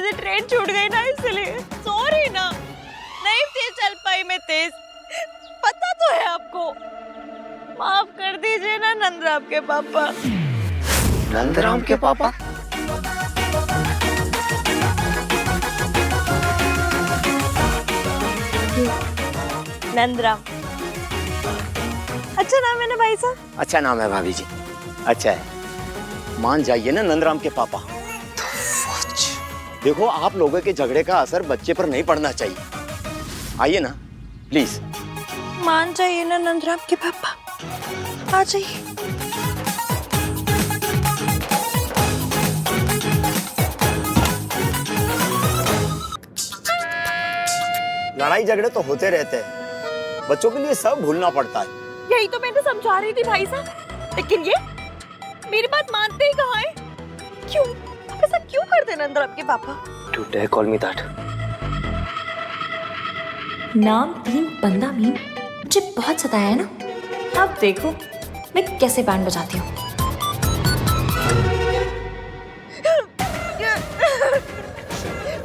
से ट्रेन छूट गई ना, इसलिए सॉरी ना, नहीं थी चल पाई मैं तेज, पता तो है आपको। माफ कर दीजिए ना नंदराम के पापा। नंदराम के पापा? नंदराम अच्छा नाम है ना भाई साहब? अच्छा नाम है भाभी जी, अच्छा है। मान जाइए ना नंदराम के पापा। देखो आप लोगों के झगड़े का असर बच्चे पर नहीं पड़ना चाहिए। आइए ना प्लीज। मान जाइए ना नंदराम के पापा, आ जाइए। लड़ाई झगड़े तो होते रहते हैं, बच्चों के लिए सब भूलना पड़ता है। यही तो मैंने समझा रही थी भाई साहब, लेकिन ये मेरी बात मानते ही कहाँ है? क्यों ऐसा क्यों करते नंदराम के पापा? You dare call me that? नाम 3 बंदा मीम मुझे बहुत सताया है ना। अब देखो मैं कैसे बैंड बजाती हूँ।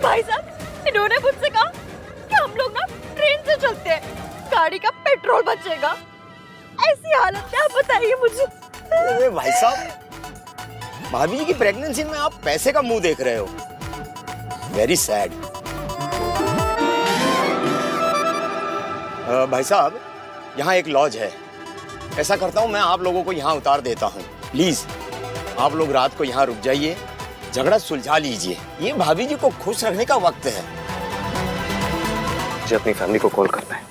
भाई साहब इन्होंने मुझसे कहा कि हम लोग ना ट्रेन से चलते हैं, गाड़ी का पेट्रोल बचेगा। ऐसी हालत में आप बताइए मुझे। अरे भाई साहब, भाभी जी की प्रेगनेंसी में आप पैसे का मुंह देख रहे हो। Very sad. भाई साहब यहाँ एक लॉज है, ऐसा करता हूँ मैं आप लोगों को यहाँ उतार देता हूँ। प्लीज आप लोग रात को यहाँ रुक जाइए, झगड़ा सुलझा लीजिए। ये भाभी जी को खुश रखने का वक्त है। मुझे अपनी फैमिली को कॉल करना है।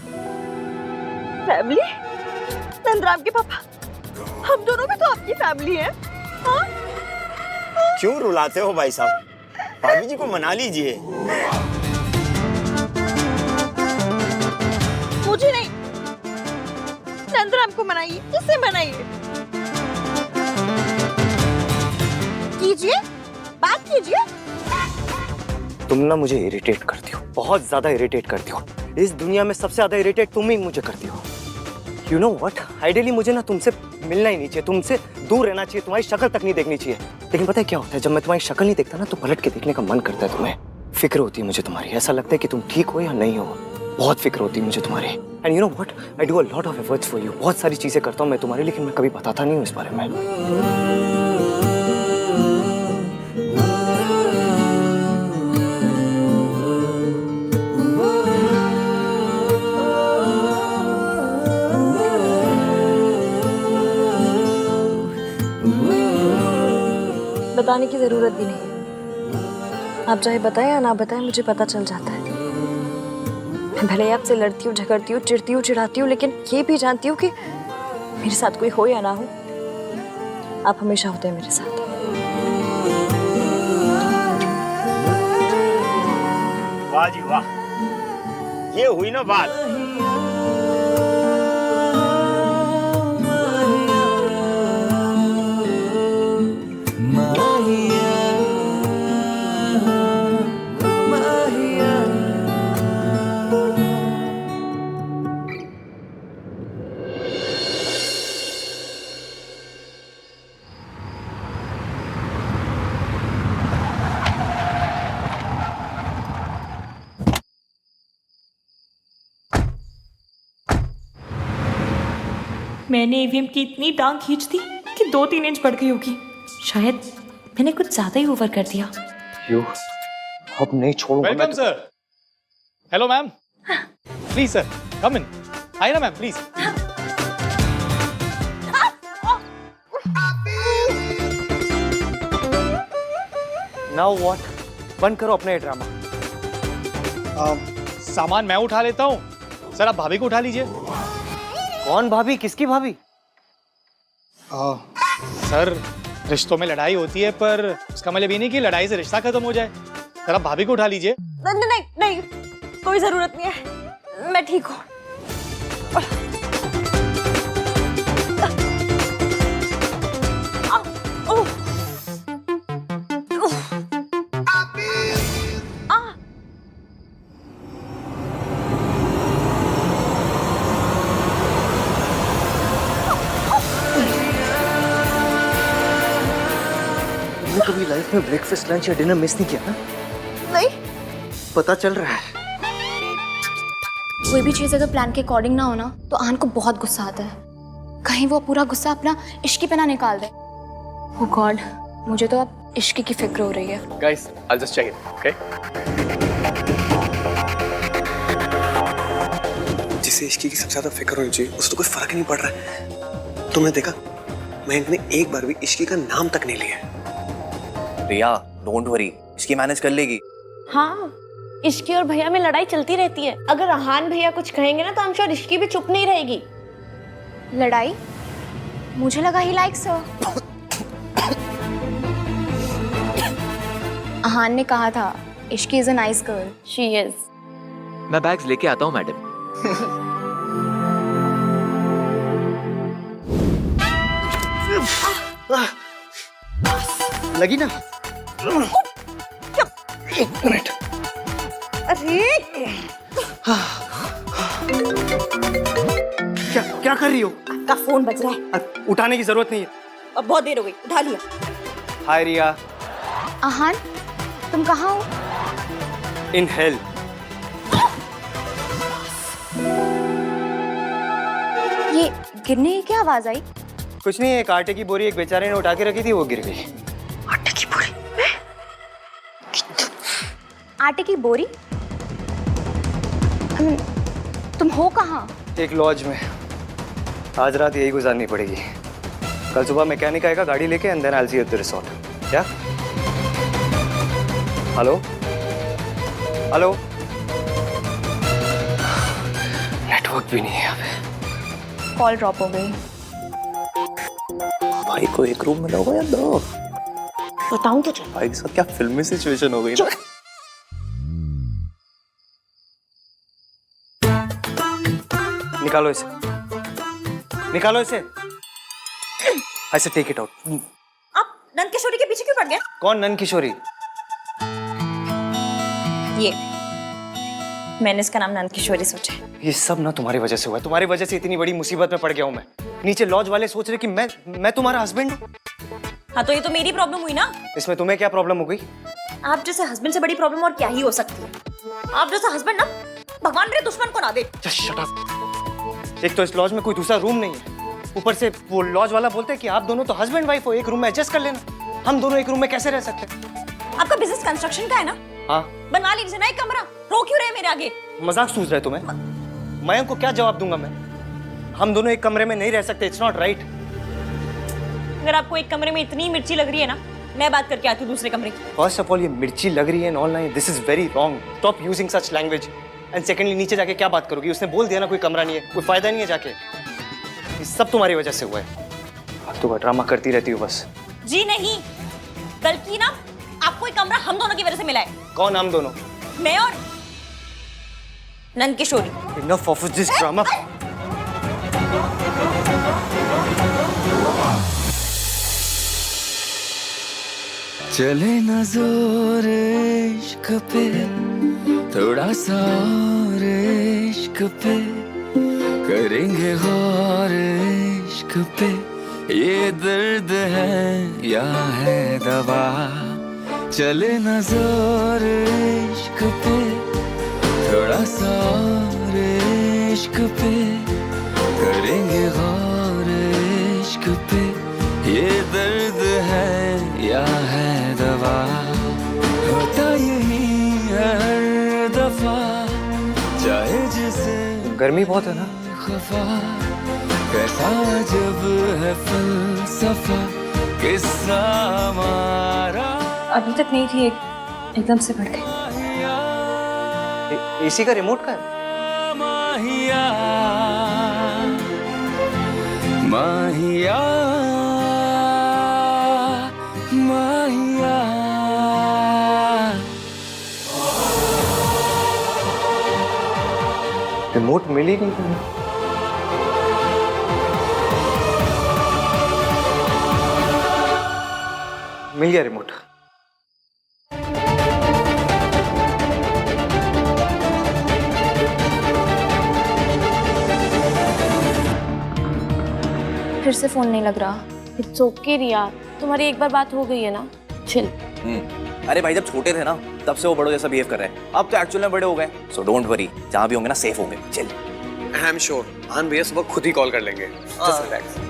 फैमिली? नंदराम के पापा, हम दोनों भी तो आपकी फैमिली है। हाँ? क्यों रुलाते हो भाई साहब? भाभी जी को मना लीजिए। मुझे नहीं, नंदराम को मनाइए, किससे मनाइए? कीजिए, बात कीजिए। तुम ना मुझे इरिटेट करती हो, बहुत ज्यादा इरिटेट करती हो। इस दुनिया में सबसे ज्यादा इरिटेट तुम ही मुझे करती हो। You know what? आइडियली मुझे ना तुमसे मिलना ही नहीं चाहिए, तुमसे दूर रहना चाहिए, तुम्हारी शक्ल तक नहीं देखनी चाहिए। लेकिन पता है क्या होता है, जब मैं तुम्हारी शक्ल नहीं देखता ना तो पलट के देखने का मन करता है तुम्हें। फिक्र होती है मुझे तुम्हारी, ऐसा लगता है कि तुम ठीक हो या नहीं हो। बहुत फिक्र होती है मुझे तुम्हारी। And you know what, I do a lot of efforts for you. बहुत सारी चीजें करता हूँ मैं तुम्हारी, लेकिन मैं कभी बताता नहीं हूँ इस बारे में। बताने की जरूरत भी नहीं है। आप चाहे बताएं या ना बताएं, मुझे पता चल जाता है। मैं भले आपसे लड़ती हूँ, झगड़ती हूँ, चिढ़ती हूँ, चिढ़ाती हूँ, लेकिन ये भी जानती हूँ कि मेरे साथ कोई हो या ना हो, आप हमेशा होते हैं मेरे साथ। वाह जी वाह, ये हुई ना बात। मैंने ईवीएम की इतनी टांग खींच दी कि 2-3 इंच बढ़ गई होगी। शायद मैंने कुछ ज्यादा ही ओवर कर दिया। यू अब नहीं छोड़ूंगा। Welcome sir. Hello ma'am, please sir come in. आइए ना मैम प्लीज। Now what? बंद करो अपना ये ड्रामा। सामान मैं उठा लेता हूँ सर, आप भाभी को उठा लीजिए। कौन भाभी? किसकी भाभी? सर रिश्तों में लड़ाई होती है, पर उसका मतलब ये नहीं कि लड़ाई से रिश्ता खत्म हो जाए। सर आप भाभी को उठा लीजिए। नहीं नहीं नहीं, कोई जरूरत नहीं है, मैं ठीक हूँ। कभी लाइफ में ब्रेकफास्ट, लंच या डिनर मिस नहीं किया ना? नहीं, पता चल रहा है। कोई भी चीज़ अगर प्लान के अकॉर्डिंग ना हो ना तो आहान को बहुत गुस्सा आता है। कहीं वो पूरा गुस्सा अपना इश्की पे ना निकाल दे। ओ गॉड, मुझे तो अब इश्की की फिक्र हो रही है। Guys, I'll just check it, okay? जिसे इश्की की सबसे ज्यादा फिक्र होनी चाहिए उसे तो कोई फर्क ही नहीं पड़ रहा है। तुमने देखा, मयंक ने एक बार भी इश्की का नाम तक नहीं लिया। रिया, डोंट वरी, इसकी मैनेज कर लेगी। हाँ, इश्की और भैया में लड़ाई चलती रहती है। अगर अहान भैया कुछ कहेंगे ना तो हम श्योर इश्की भी चुप नहीं रहेगी। लड़ाई? मुझे लगा ही लाइक्स हर। अहान ने कहा था Ishki is a nice girl. She is. मैं बैग्स लेके आता हूँ मैडम। लगी ना? एक मिनट। क्या कर रही हो? आपका फोन बज रहा है। उठाने की जरूरत नहीं है। अब बहुत देर हो गई, उठा लिया। हाय रिया। अहान, तुम कहाँ हो? In hell. ये गिरने की क्या आवाज आई? कुछ नहीं, एक आटे की बोरी एक बेचारे ने उठा के रखी थी, वो गिर गई। आटे की बोरी? आटे की बोरी? तुम हो कहाँ? एक लॉज में। आज रात यही गुजारनी पड़ेगी। कल सुबह मैकेनिक आएगा गाड़ी लेके, and then I will see you at the resort. क्या? Hello hello. नेटवर्क भी नहीं है यहाँ पे। कॉल ड्रॉप हो गई। भाई को एक रूम मिला होगा या दो? बताऊं तो चल। भाई के साथ क्या फिल्मी सिचुएशन हो गई ना? निकालो इसे, निकालो इसे। ऐसे टेक इट आउट। आप नंद किशोरी के पीछे क्यों पड़ गए? कौन नंद किशोरी? ये मैंने इसका नाम नंद किशोरी सोचा है। ये सब ना तुम्हारी वजह से हुआ है। तुम्हारी वजह से इतनी बड़ी मुसीबत में पड़ गया हूँ मैं। नीचे लॉज वाले सोच रहे कि मैं तुम्हारा हस्बैंड हूँ। हाँ तो ये तो मेरी प्रॉब्लम हुई ना। इसमें तुम्हें क्या प्रॉब्लम हो गई? आप जैसे हस्बैंड से बड़ी प्रॉब्लम और क्या ही हो सकती है। आप जैसा हस्बैंड ना भगवान मेरे दुश्मन को ना दे। Just shut up। एक तो इस लॉज में कोई दूसरा रूम नहीं है, ऊपर से वो लॉज वाला बोलते हैं कि आप दोनों तो हस्बैंड वाइफ हो, एक रूम में एडजस्ट कर लेना। हम दोनों एक रूम में कैसे रह सकते हैं? आपका बिजनेस कंस्ट्रक्शन का है ना? हाँ। बनवा लीजिए ना एक कमरा। रो क्यों रहे मेरे आगे? मजाक सूझ रहा है तुम्हें? मयंक को क्या जवाब दूंगा मैं? हम दोनों एक कमरे में नहीं रह सकते। It's not right. अगर आपको एक कमरे में इतनी मिर्ची लग रही है ना, मैं बात करके आती हूँ दूसरे कमरे की। फर्स्ट ऑफ ऑल ये मिर्ची लग रही है online, this is very wrong. Stop using such language. And secondly, नीचे जाके क्या बात करोगी? उसने बोल दिया ना कोई कमरा नहीं है, कोई फायदा नहीं है जाके। ये सब तुम्हारी वजह से हुआ है। तो ड्रामा करती रहती हो बस। जी नहीं, बल्कि ना आपको एक कमरा हम दोनों की वजह से मिला है। कौन हम दोनों? मैं और नंद किशोरी। Enough of this drama. चले न जोर इश्क पे, थोड़ा सा और इश्क पे, करेंगे गौर इश्क पे। ये दर्द है या है दवा? चले न जोर इश्क पे, थोड़ा सा और इश्क पे, करेंगे गौर इश्क पे। ये दर्द है या है दवा? होता यही है हर दफा, चाहे जिसे गर्मी बहुत है ना? खफा। कैसा जब है फलसफा, किस्सा हमारा। अभी तक नहीं थी, एकदम से बढ़ गई। एसी का रिमोट का है? माहिया माहिया माहिया। रिमोट मिल ही नहीं तुम्हें। मिल गया रिमोट। फिर से फोन नहीं लग रहा। इट्स ओके रिया, तुम्हारी एक बार बात हो गई है ना, चिल। अरे भाई जब छोटे थे ना तब से वो बड़ों जैसा बिहेव कर रहे हैं, अब तो एक्चुअल में बड़े हो गए। सो डोंट वरी, जहाँ भी होंगे ना सेफ होंगे। चल आई एम श्योर आहान भैया सुबह खुद ही कॉल कर लेंगे। Just relax.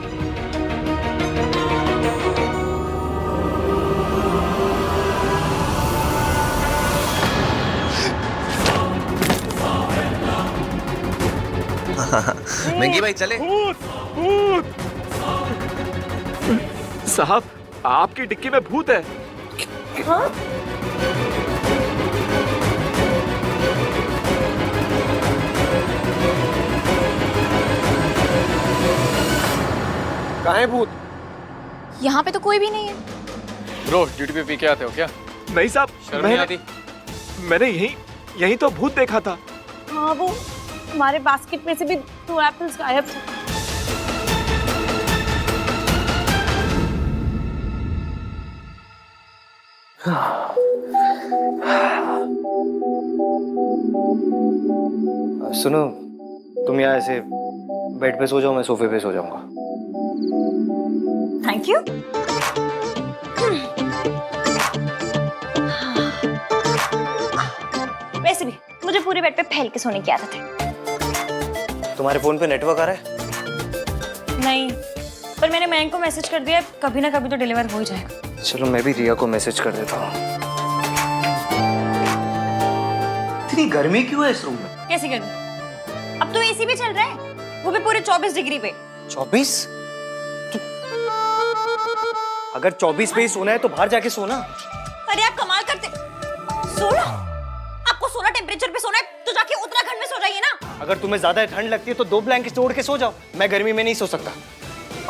मंगी भाई चले। साहब आपकी डिक्की में भूत है। कहाँ है भूत? यहाँ पे तो कोई भी नहीं है। ब्रो ड्यूटी पे पी के आते हो क्या? नहीं साहब, शर्म नहीं आती? मैंने यही तो भूत देखा था। हाँ वो हमारे बास्केट में से भी 2 एप्पल्स गायब थे। सुनो, तुम यहाँ ऐसे बेड पे सो जाओ, मैं सोफे पे सो जाऊंगा। Thank you. वैसे भी मुझे पूरे बेड पे फैल के सोने की आदत है। तुम्हारे फोन पे नेटवर्क आ रहा है? नहीं, पर मैंने मयंक को मैसेज कर दिया, कभी ना कभी तो डिलीवर हो ही जाएगा। चलो मैं भी रिया को मैसेज कर देता हूँ। इतनी गर्मी क्यों है इस रूम में? कैसी गर्मी? अब तो एसी भी चल रहा है, वो भी पूरे 24 डिग्री पे। 24? अगर 24 पे ही सोना है तो बाहर जाके सोना। अरे आप कमाल करते। 16? आपको 16 टेम्परेचर पे सोना है तो जाके उत्तराखंड में सो जाइए ना। अगर तुम्हें ज्यादा ठंड लगती है तो 2 ब्लैंकेट ओढ़ के सो जाओ। मैं गर्मी में नहीं सो सकता।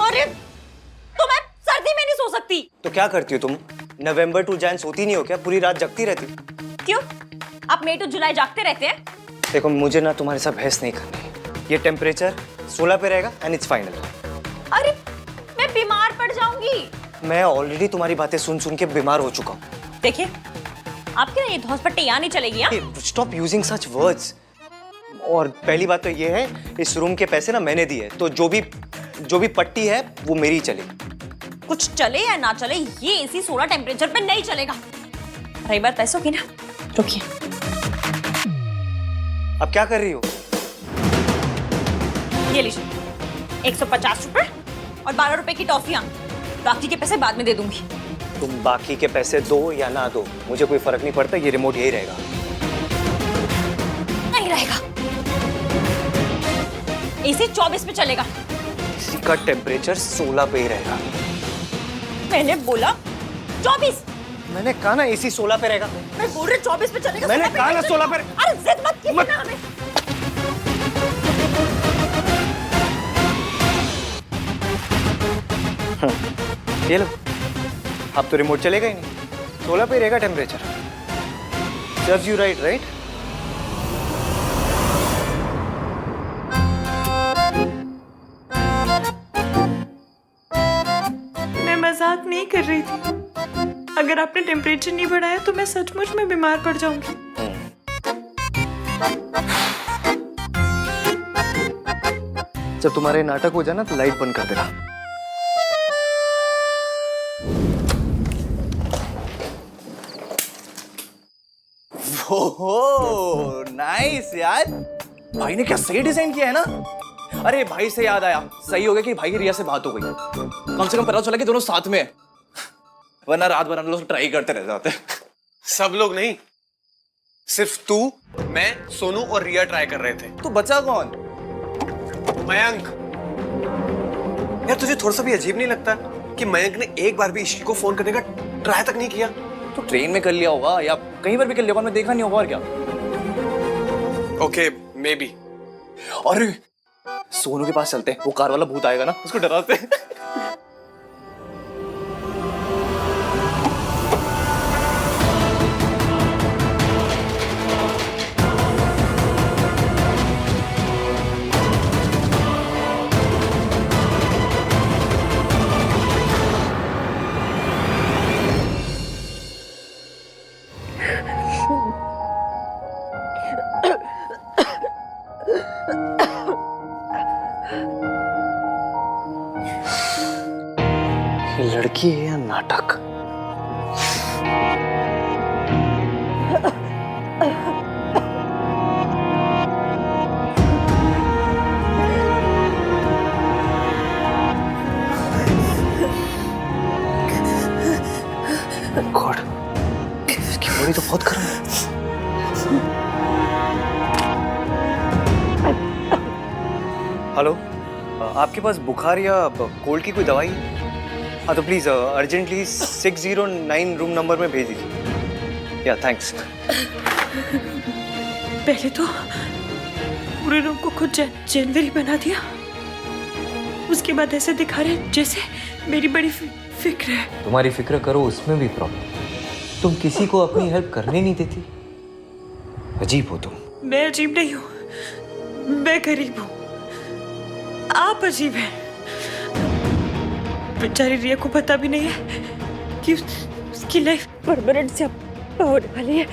अरे तो मैं सर्दी में नहीं सो सकती। तो क्या करती हो तुम? नवंबर टू जैन सोती नहीं हो क्या? पूरी रात जगती रहती? क्यों? आप मई टू जुलाई जागते रहते हैं? देखो मुझे ना तुम्हारे साथ बहस नहीं करनी। ये टेम्परेचर 16 पे रहेगा एंड इट्स फाइनल। अरे मैं बीमार पड़ जाऊंगी। मैं ऑलरेडी तुम्हारी बातें सुन सुन के बीमार हो चुका हूँ। देखिए, आपके ना ये हॉस्पिटल यहाँ नहीं चलेगी। Stop using such words. और पहली बात तो ये है, इस रूम के पैसे ना मैंने दिए, तो जो भी पट्टी है वो मेरी चलेगी। कुछ चले या ना चले, ये एसी 16 टेम्परेचर पे नहीं चलेगा। रही बात पैसों की ना, रुकिए। अब क्या कर रही हो? ये लीजिए 150 रुपए और 12 रुपए की टॉफियां। बाकी के पैसे बाद में दे दूंगी। तुम बाकी के पैसे दो या ना दो, मुझे कोई फर्क नहीं पड़ता। ये रिमोट यही रहेगा। नहीं रहेगा। एसी 24 पे चलेगा। इसी का टेम्परेचर 16 पे ही रहेगा। मैंने बोला 24। मैंने कहा ना एसी 16 पे रहेगा। मैं बोल रही 24 पे चलेगा। मैंने कहा ना 16 पे। अरे जिद मत कीजिए ना हमें। ये लो, अब तो रिमोट चलेगा ही नहीं। 16 पे रहेगा temperature. Serves you right, right? मैं मजाक नहीं कर रही थी। अगर आपने टेम्परेचर नहीं बढ़ाया तो मैं सचमुच में बीमार पड़ जाऊंगी। जब तुम्हारे नाटक हो जाए ना तो लाइट बंद कर देना। ओहो नाइस यार, भाई ने क्या सही डिजाइन किया है ना। अरे भाई से याद आया, सही हो गया कि भाई की रिया से बात हो गई। कम से कम पता चला कि दोनों साथ में है, वरना रात भर हम लोग ट्राई करते रह जाते। सब लोग नहीं, सिर्फ तू, मैं, सोनू और रिया ट्राई कर रहे थे। तो बचा कौन? मयंक। यार तुझे थोड़ा सा भी अजीब नहीं लगता कि मयंक ने एक बार भी इश्की को फोन करने का ट्राई तक नहीं किया? तो ट्रेन में कर लिया होगा या कहीं पर भी कर लिया होगा, मैं देखा नहीं होगा। और क्या? Okay may be. और सोनू के पास चलते हैं, वो कार वाला भूत आएगा ना, उसको डराते हैं। ये लड़की है या नाटक? गॉड, इसकी बॉडी तो बहुत गर्म है। हेलो, आपके पास बुखार या कोल्ड की कोई दवाई है? हाँ तो प्लीज़ अर्जेंटली 609 रूम नंबर में भेज दीजिए। या थैंक्स। पहले तो पूरे रूम को खुद जनवरी बना दिया, उसके बाद ऐसे दिखा रहे जैसे मेरी बड़ी फिक्र है। तुम्हारी फिक्र करो उसमें भी प्रॉब्लम। तुम किसी को अपनी हेल्प करने नहीं देती। अजीब हो तुम। मैं अजीब नहीं हूँ, मैं गरीब हूँ। आप अजीब हैं। बेचारी रिया को पता भी नहीं है कि उसकी लाइफ परमानेंट से होने वाली है।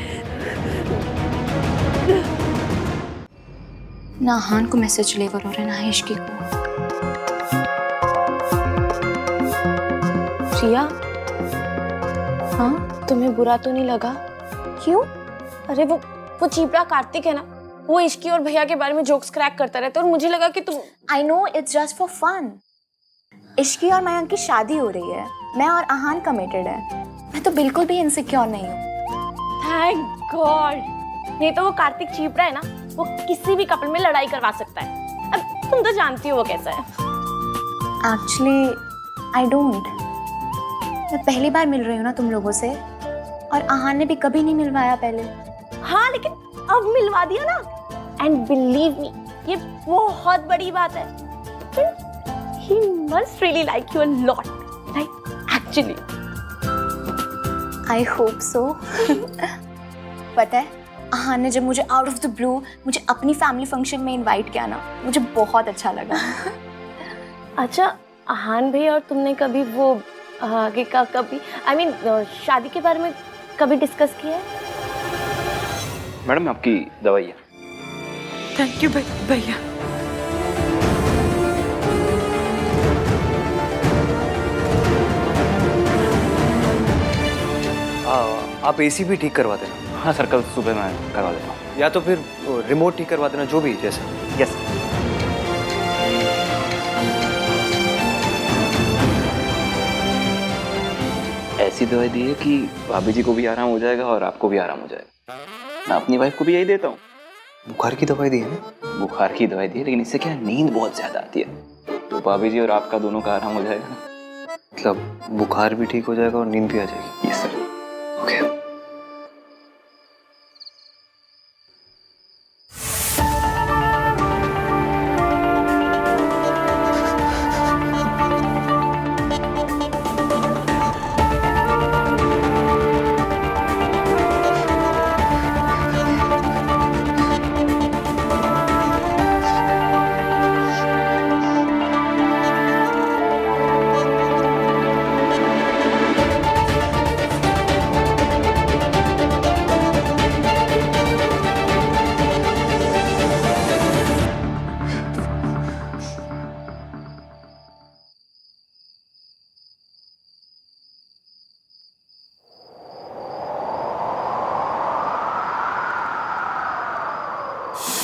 ना हान को मैसेज डिलीवर हो रहा है ना इश्की को। रिया, हाँ तुम्हें बुरा तो नहीं लगा? क्यों? अरे वो चीपड़ा कार्तिक है ना, वो इश्की और भैया के बारे में जोक्स क्रैक करता रहता है और मुझे लगा कि तुम। I know it's just for fun. इश्की और मयंक की शादी हो रही है, मैं और आहान कमिटेड है। मैं तो बिल्कुल भी इनसिक्योर नहीं हूँ। Thank God. नहीं तो वो कार्तिक चीपड़ा है ना, वो किसी भी कपल में लड़ाई करवा सकता है। अब तुम तो जानती हो वो कैसा है। Actually I don't. मैं पहली बार मिल रही हूँ ना तुम लोगों से, और आहान ने भी कभी नहीं मिलवाया पहले। हाँ लेकिन अब मिलवा दिया ना, एंड बिलीव मी ये बहुत बड़ी बात है। He must really like you a lot, like actually. I hope so. पता है, आहान ने जब मुझे आउट ऑफ द ब्लू मुझे अपनी फैमिली फंक्शन में इनवाइट किया ना, मुझे बहुत अच्छा लगा। अच्छा, आहान भाई और तुमने कभी वो आगे का कभी शादी के बारे में कभी डिस्कस किया है? मैडम आपकी दवाई है। थैंक यू भैया। आप एसी भी ठीक करवा देना। हाँ सर, कल सुबह मैं करवा देता हूँ। या तो फिर रिमोट ठीक करवा देना, जो भी जैसे। यस। ऐसी दवाई दी है कि भाभी जी को भी आराम हो जाएगा और आपको भी आराम हो जाएगा। मैं अपनी वाइफ को भी यही देता हूँ। बुखार की दवाई दी है ना? बुखार की दवाई दी है, लेकिन इससे क्या नींद बहुत ज्यादा आती है, तो भाभी जी और आपका दोनों का आराम हो जाएगा ना। मतलब बुखार भी ठीक हो जाएगा और नींद भी आ जाएगी। Yes sir. ओके।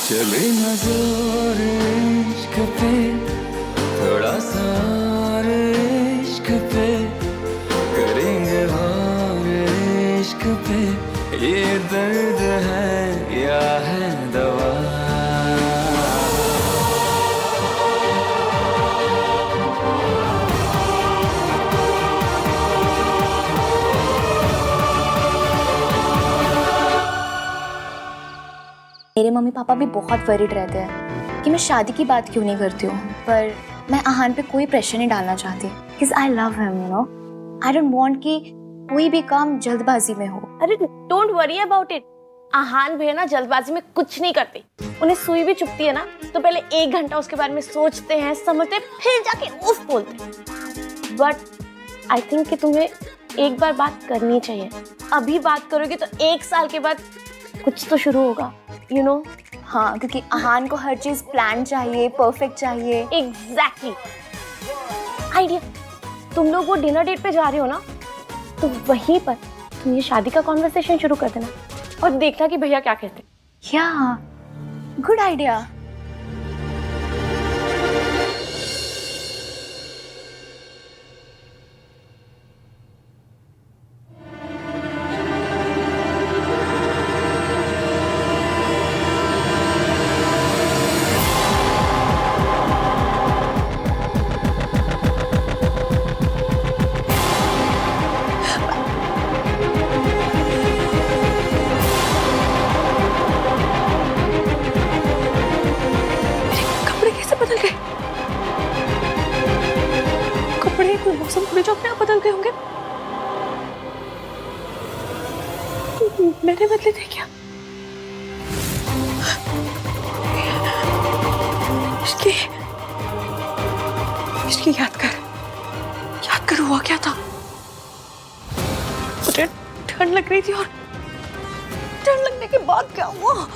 चले नजर इश्क पे, थोड़ा सा और इश्क पे, करेंगे और इश्क पे, ये दर्द है या है दवा। मेरे मम्मी पापा भी बहुत वरीड रहते हैं कि मैं शादी की बात क्यों नहीं करती हूँ, पर मैं आहान पे कोई प्रेशर नहीं डालना चाहती, because I love him, you know. I don't want कि कोई भी काम जल्दबाजी में हो। अरे डोंट वरी अबाउट इट। आहान भैया ना जल्दबाजी में कुछ नहीं करते। उन्हें सुई भी चुभती है ना, तो पहले 1 घंटा उसके बारे में सोचते हैं, समझते हैं, फिर जाके उफ बोलते हैं। बट आई थिंक कि तुम्हें एक बार बात करनी चाहिए। अभी बात करोगे तो 1 साल के बाद कुछ तो शुरू होगा, you know? हाँ, क्योंकि आहान को हर चीज प्लान चाहिए, परफेक्ट चाहिए। एग्जैक्टली। आइडिया, तुम लोग वो डिनर डेट पे जा रहे हो ना, तो वहीं पर तुम ये शादी का कॉन्वर्सेशन शुरू कर देना। और देखना कि भैया क्या कहते हैं। या गुड आइडिया। कपड़े कैसे बदल गए? कपड़े कोई मौसम थोड़ी जो अपने आप बदल गए होंगे। मैंने बदले थे क्या? इसकी याद कर हुआ क्या था? मुझे ठंड लग रही थी और ठंड लगने के बाद क्या हुआ?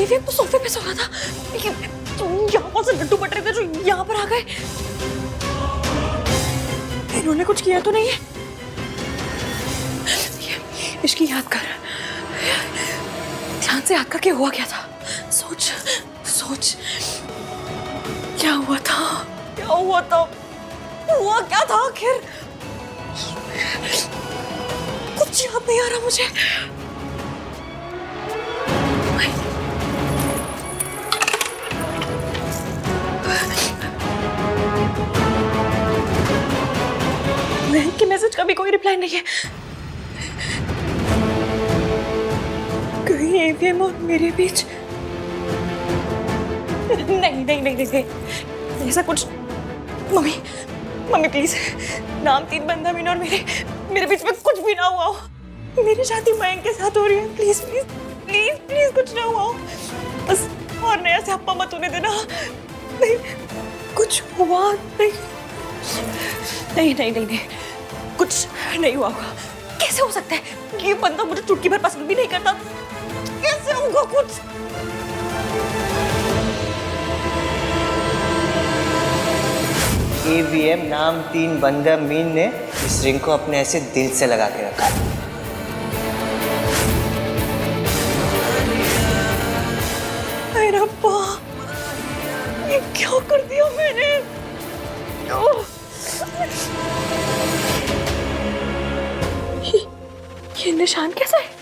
ये वो सोफे पे सो रहा था। यहाँ से लड्डू बट रहे थे जो यहाँ पर आ गए। इन्होंने कुछ किया तो नहीं है? इसकी याद कर, ध्यान से याद करके हुआ क्या था? सोच क्या हुआ था? हुआ क्या था आखिर? कुछ याद नहीं आ रहा मुझे। महक के मैसेज का भी कोई रिप्लाई नहीं है। कहीं एवीएम और मेरे बीच नहीं ऐसा कुछ। मम्मी प्लीज, नाम 3 बंदा मीना और मेरे बीच में कुछ भी ना हुआ हो। मेरी शादी मयंक के साथ हो रही है। प्लीज कुछ ना हुआ हो। बस और नया से हप्पा मत होने देना। नहीं कुछ हुआ नहीं। कुछ नहीं हुआ होगा। कैसे हो सकता है? ये बंदा मुझे चुटकी भर पसंद भी नहीं करता। कैसे होगा कुछ? AVM नाम 3 बंदा मीन ने इस रिंग को अपने ऐसे दिल से लगा के रखा। अरे रब्बा, ये क्या कर दिया मैंने? ये निशान कैसा है?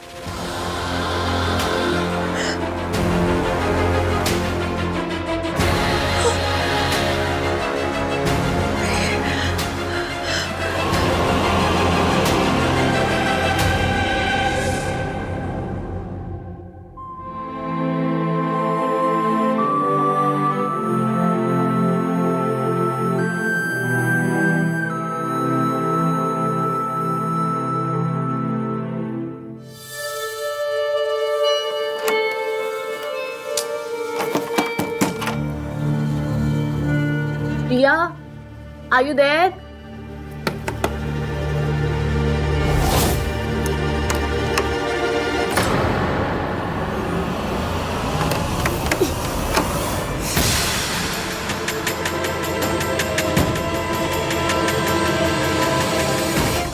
Priya, are you there?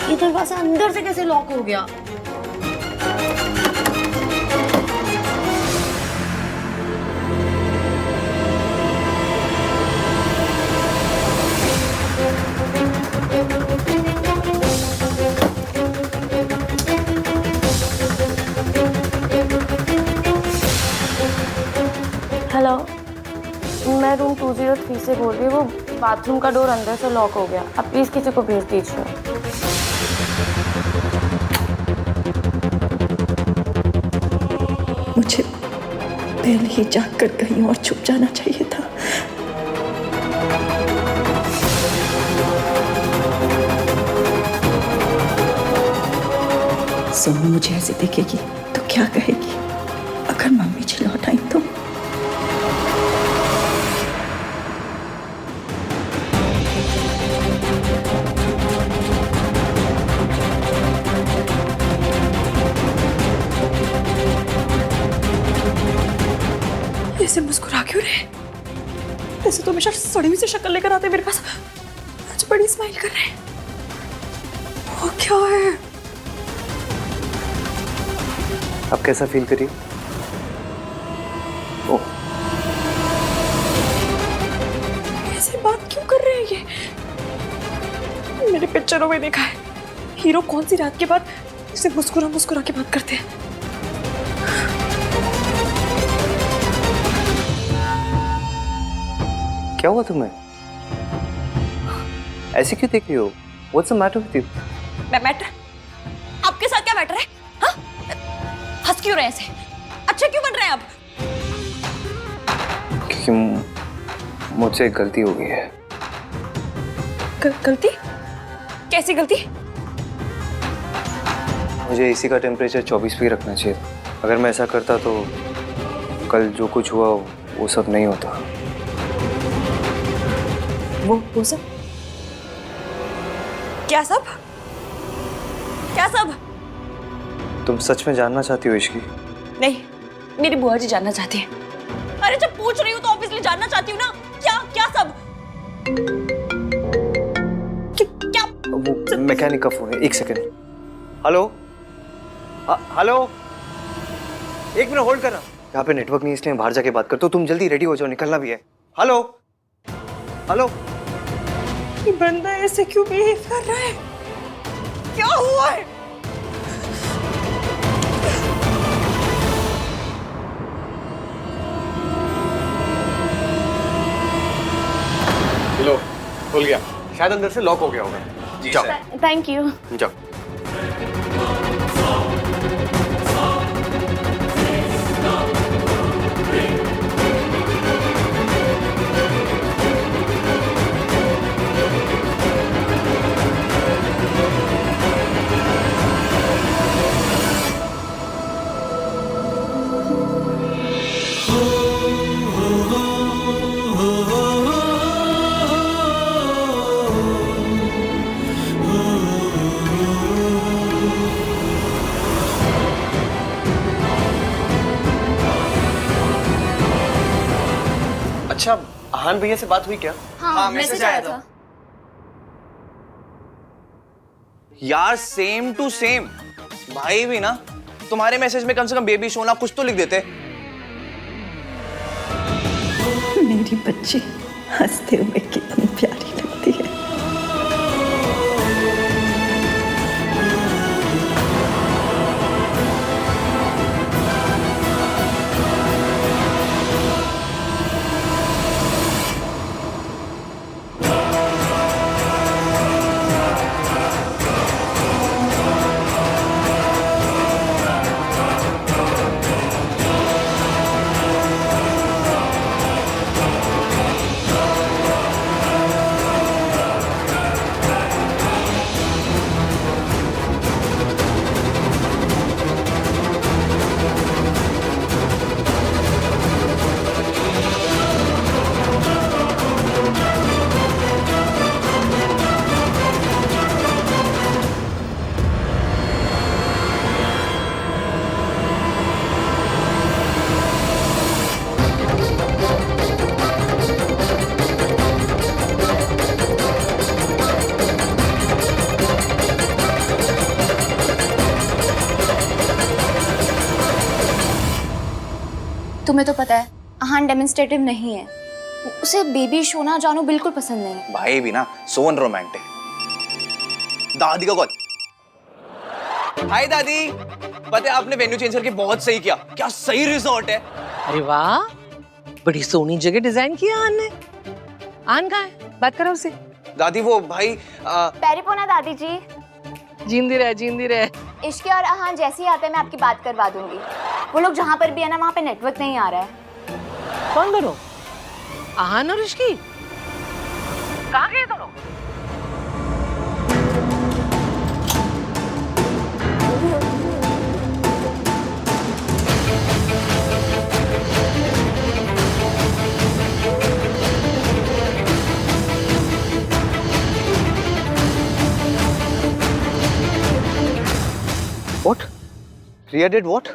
ये दरवाजा अंदर से कैसे लॉक हो गया? हेलो, मैं रूम 203 से बोल रही हूँ। वो बाथरूम का डोर अंदर से लॉक हो गया। आप प्लीज किसी को भेज दीजिए। पहले ही जाकर कहीं और छुप जाना चाहिए था। सोनू मुझे ऐसे देखेगी तो क्या कहेगी? अगर मम्मी जी लौट आई तो? ऐसे मुस्कुरा क्यों रहे? ऐसे तो हमेशा सड़ी हुई सी शक्ल लेकर आते मेरे पास, आज बड़ी स्माइल कर रहे हैं। वो क्या है? आप कैसा फील करिए? ओह, ऐसे बात क्यों कर रहे हैं ये? मैंने पिक्चरों में देखा है, हीरो कौन सी रात के बाद इसे मुस्कुरा मुस्कुरा के बात करते हैं। क्या हुआ तुम्हें? ऐसे क्यों देख रही हो? What's the matter with you? Matter? आपके साथ क्या मैटर है? हाँ? हंस क्यों रहे हैं ऐसे? अच्छे क्यों बन रहे हैं आप? क्योंकि मुझसे एक गलती हो गई है। गलती? कैसी गलती? मुझे एसी का टेम्परेचर 24 पे रखना चाहिए था। अगर मैं ऐसा करता तो कल जो कुछ हुआ वो सब नहीं होता। वो सब? क्या सब? क्या सब? तुम सच में जानना चाहती हो इश्की? नहीं, मेरी बुआ जी जानना चाहती है। अरे जब पूछ रही हूँ तो ऑब्वियसली जानना चाहती हूँ ना। क्या सब? क्या? वो मैकेनिक का फोन है, एक सेकेंड। हेलो? हेलो? एक मिनट होल्ड करना। यहाँ पे नेटवर्क नहीं इसलिए बाहर जाके बात करता हूँ। तुम जल्दी रेडी हो जाओ, निकलना भी है। हेलो? हेलो? ये बंदा ऐसे क्यों बिहेव कर रहा है? क्या हुआ है? लो, खुल गया। शायद अंदर से लॉक हो गया होगा। जी जाओ। Thank you. जाओ। अच्छा, आहान भैया से बात हुई क्या? हाँ, मैसेज आया था। यार सेम टू सेम। भाई भी ना तुम्हारे मैसेज में कम से कम बेबी सोना कुछ तो लिख देते। मेरी बच्ची हंसते हुए कितनी प्यारी लगती है। तुम्हें तो पता है आहान डेमोन्स्ट्रेटिव नहीं है, उसे बेबी सोना जानू बिल्कुल पसंद नहीं है। भाई भी ना सो रोमांटिक। दादी का कॉल। हाय दादी, पता है आपने वेन्यू चेंज करके बहुत सही किया। क्या सही रिजॉर्ट है। अरे वाह, बड़ी सोनी जगह डिजाइन किया आन ने। आन कहाँ है? बात करो उसे। दादी वो भाई पैरिपोना दादी जी। जींदी रहे, जींदी रहे। इश्की और आहान जैसे ही आते हैं मैं आपकी बात करवा दूंगी। वो लोग जहाँ पर भी है ना, वहाँ पे नेटवर्क नहीं आ रहा है। कौन दोनों? आहान और ऋषि? कहाँ गए दोनों? What? Riya did what?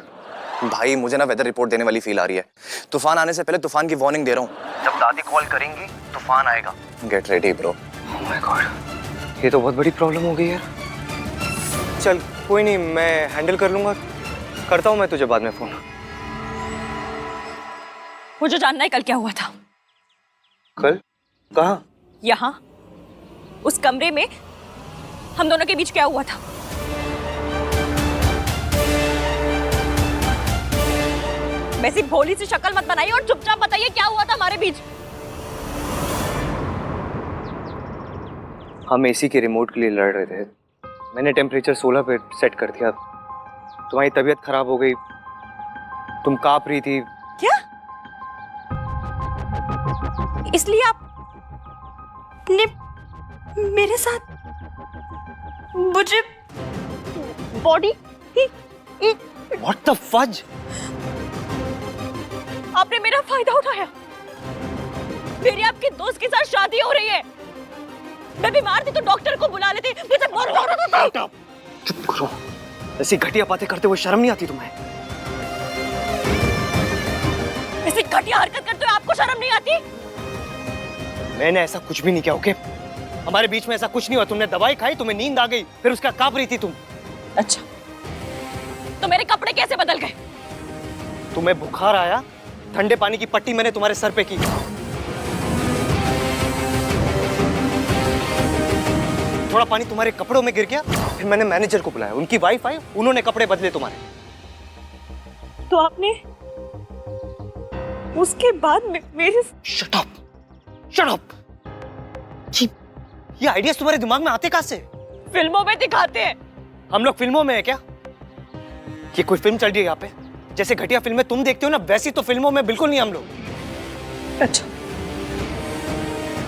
भाई मुझे ना वेदर रिपोर्ट देने वाली फील आ रही है। तूफान आने से पहले तूफान की वार्निंग दे रहा हूँ। जब दादी कॉल करेंगी तूफान आएगा। Get ready bro. Oh my God, ये तो बहुत बड़ी प्रॉब्लम हो गई यार। चल कोई नहीं, मैं हैंडल कर लूंगा। करता हूँ मैं तुझे बाद में फोन। मुझे जानना है कल क्या हुआ था। कल? कहाँ? यहाँ, उस कमरे में हम दोनों के बीच क्या हुआ था। वैसी भोली सी शक्ल मत बनाइए और चुपचाप बताइए क्या हुआ था हमारे बीच। हम एसी के रिमोट के लिए लड़ रहे थे। मैंने टेम्परेचर 16 पे सेट कर दिया। तुम्हारी तबीयत खराब हो गई, तुम कांप रही थी। क्या? इसलिए आपने मेरे साथ मुझे बॉडी What the fudge? आपने मेरा फायदा उठाया। मेरी आपके दोस्त के साथ शादी हो रही है। मैं बीमार थी तो डॉक्टर को बुला लेते। मुझे बहुत जरूरत था। चुप करो, ऐसी घटिया बातें करते हुए शर्म नहीं आती तुम्हें? ऐसी घटिया हरकत करते हुए आपको शर्म नहीं आती? मैंने ऐसा कुछ भी नहीं किया, ओके? हमारे बीच में ऐसा कुछ नहीं हुआ। तुमने दवाई खाई, तुम्हें नींद आ गई, फिर उसका कांप रही थी तुम। अच्छा, तो मेरे कपड़े कैसे बदल गए? तुम्हें बुखार आया, ठंडे पानी की पट्टी मैंने तुम्हारे सर पे की। थोड़ा पानी तुम्हारे कपड़ों में गिर गया, फिर मैंने मैनेजर को बुलाया, उनकी वाइफ आई, उन्होंने कपड़े बदले तुम्हारे। तो आपने उसके बाद मेरे शट अप, शट अप। ये आइडियाज तुम्हारे दिमाग में आते कहां से? फिल्मों में दिखाते हैं। हम लोग फिल्मों में है क्या? ये कोई फिल्म चल रही है यहाँ पे? जैसे घटिया फिल्में तुम देखते हो ना, वैसी तो फिल्मों में बिल्कुल नहीं हम लोग। अच्छा,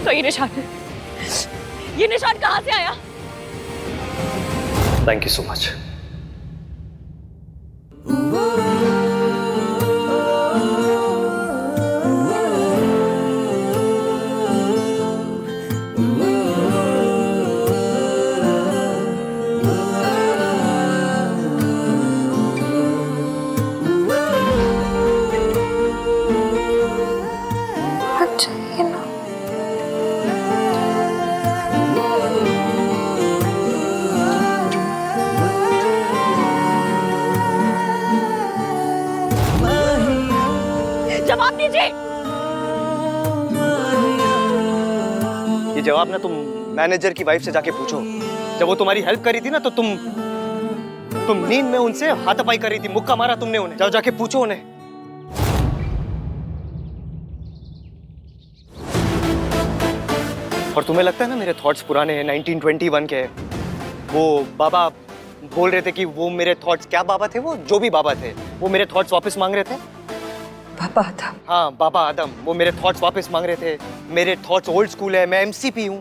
तो ये निशान कहां से आया? Thank you so much. जवाब दीजिए। ये जवाब ना तुम मैनेजर की वाइफ से जाके पूछो। जब वो तुम्हारी हेल्प करी थी ना, तो तुम नींद में उनसे हाथापाई कर रही थी, मुक्का मारा तुमने उन्हें। जाओ जाके पूछो उन्हें। और तुम्हें लगता है ना मेरे थॉट्स पुराने हैं, 1921 के हैं। वो बाबा बोल रहे थे कि वो मेरे थॉट्स, क्या बाबा थे वो, जो भी बाबा थे, वो मेरे थॉट्स वापस मांग रहे थे। बाबा आदम? हाँ, बाबा आदम, वो मेरे थॉट्स वापस मांग रहे थे। मेरे थॉट्स ओल्ड स्कूल है, मैं एमसीपी हूँ।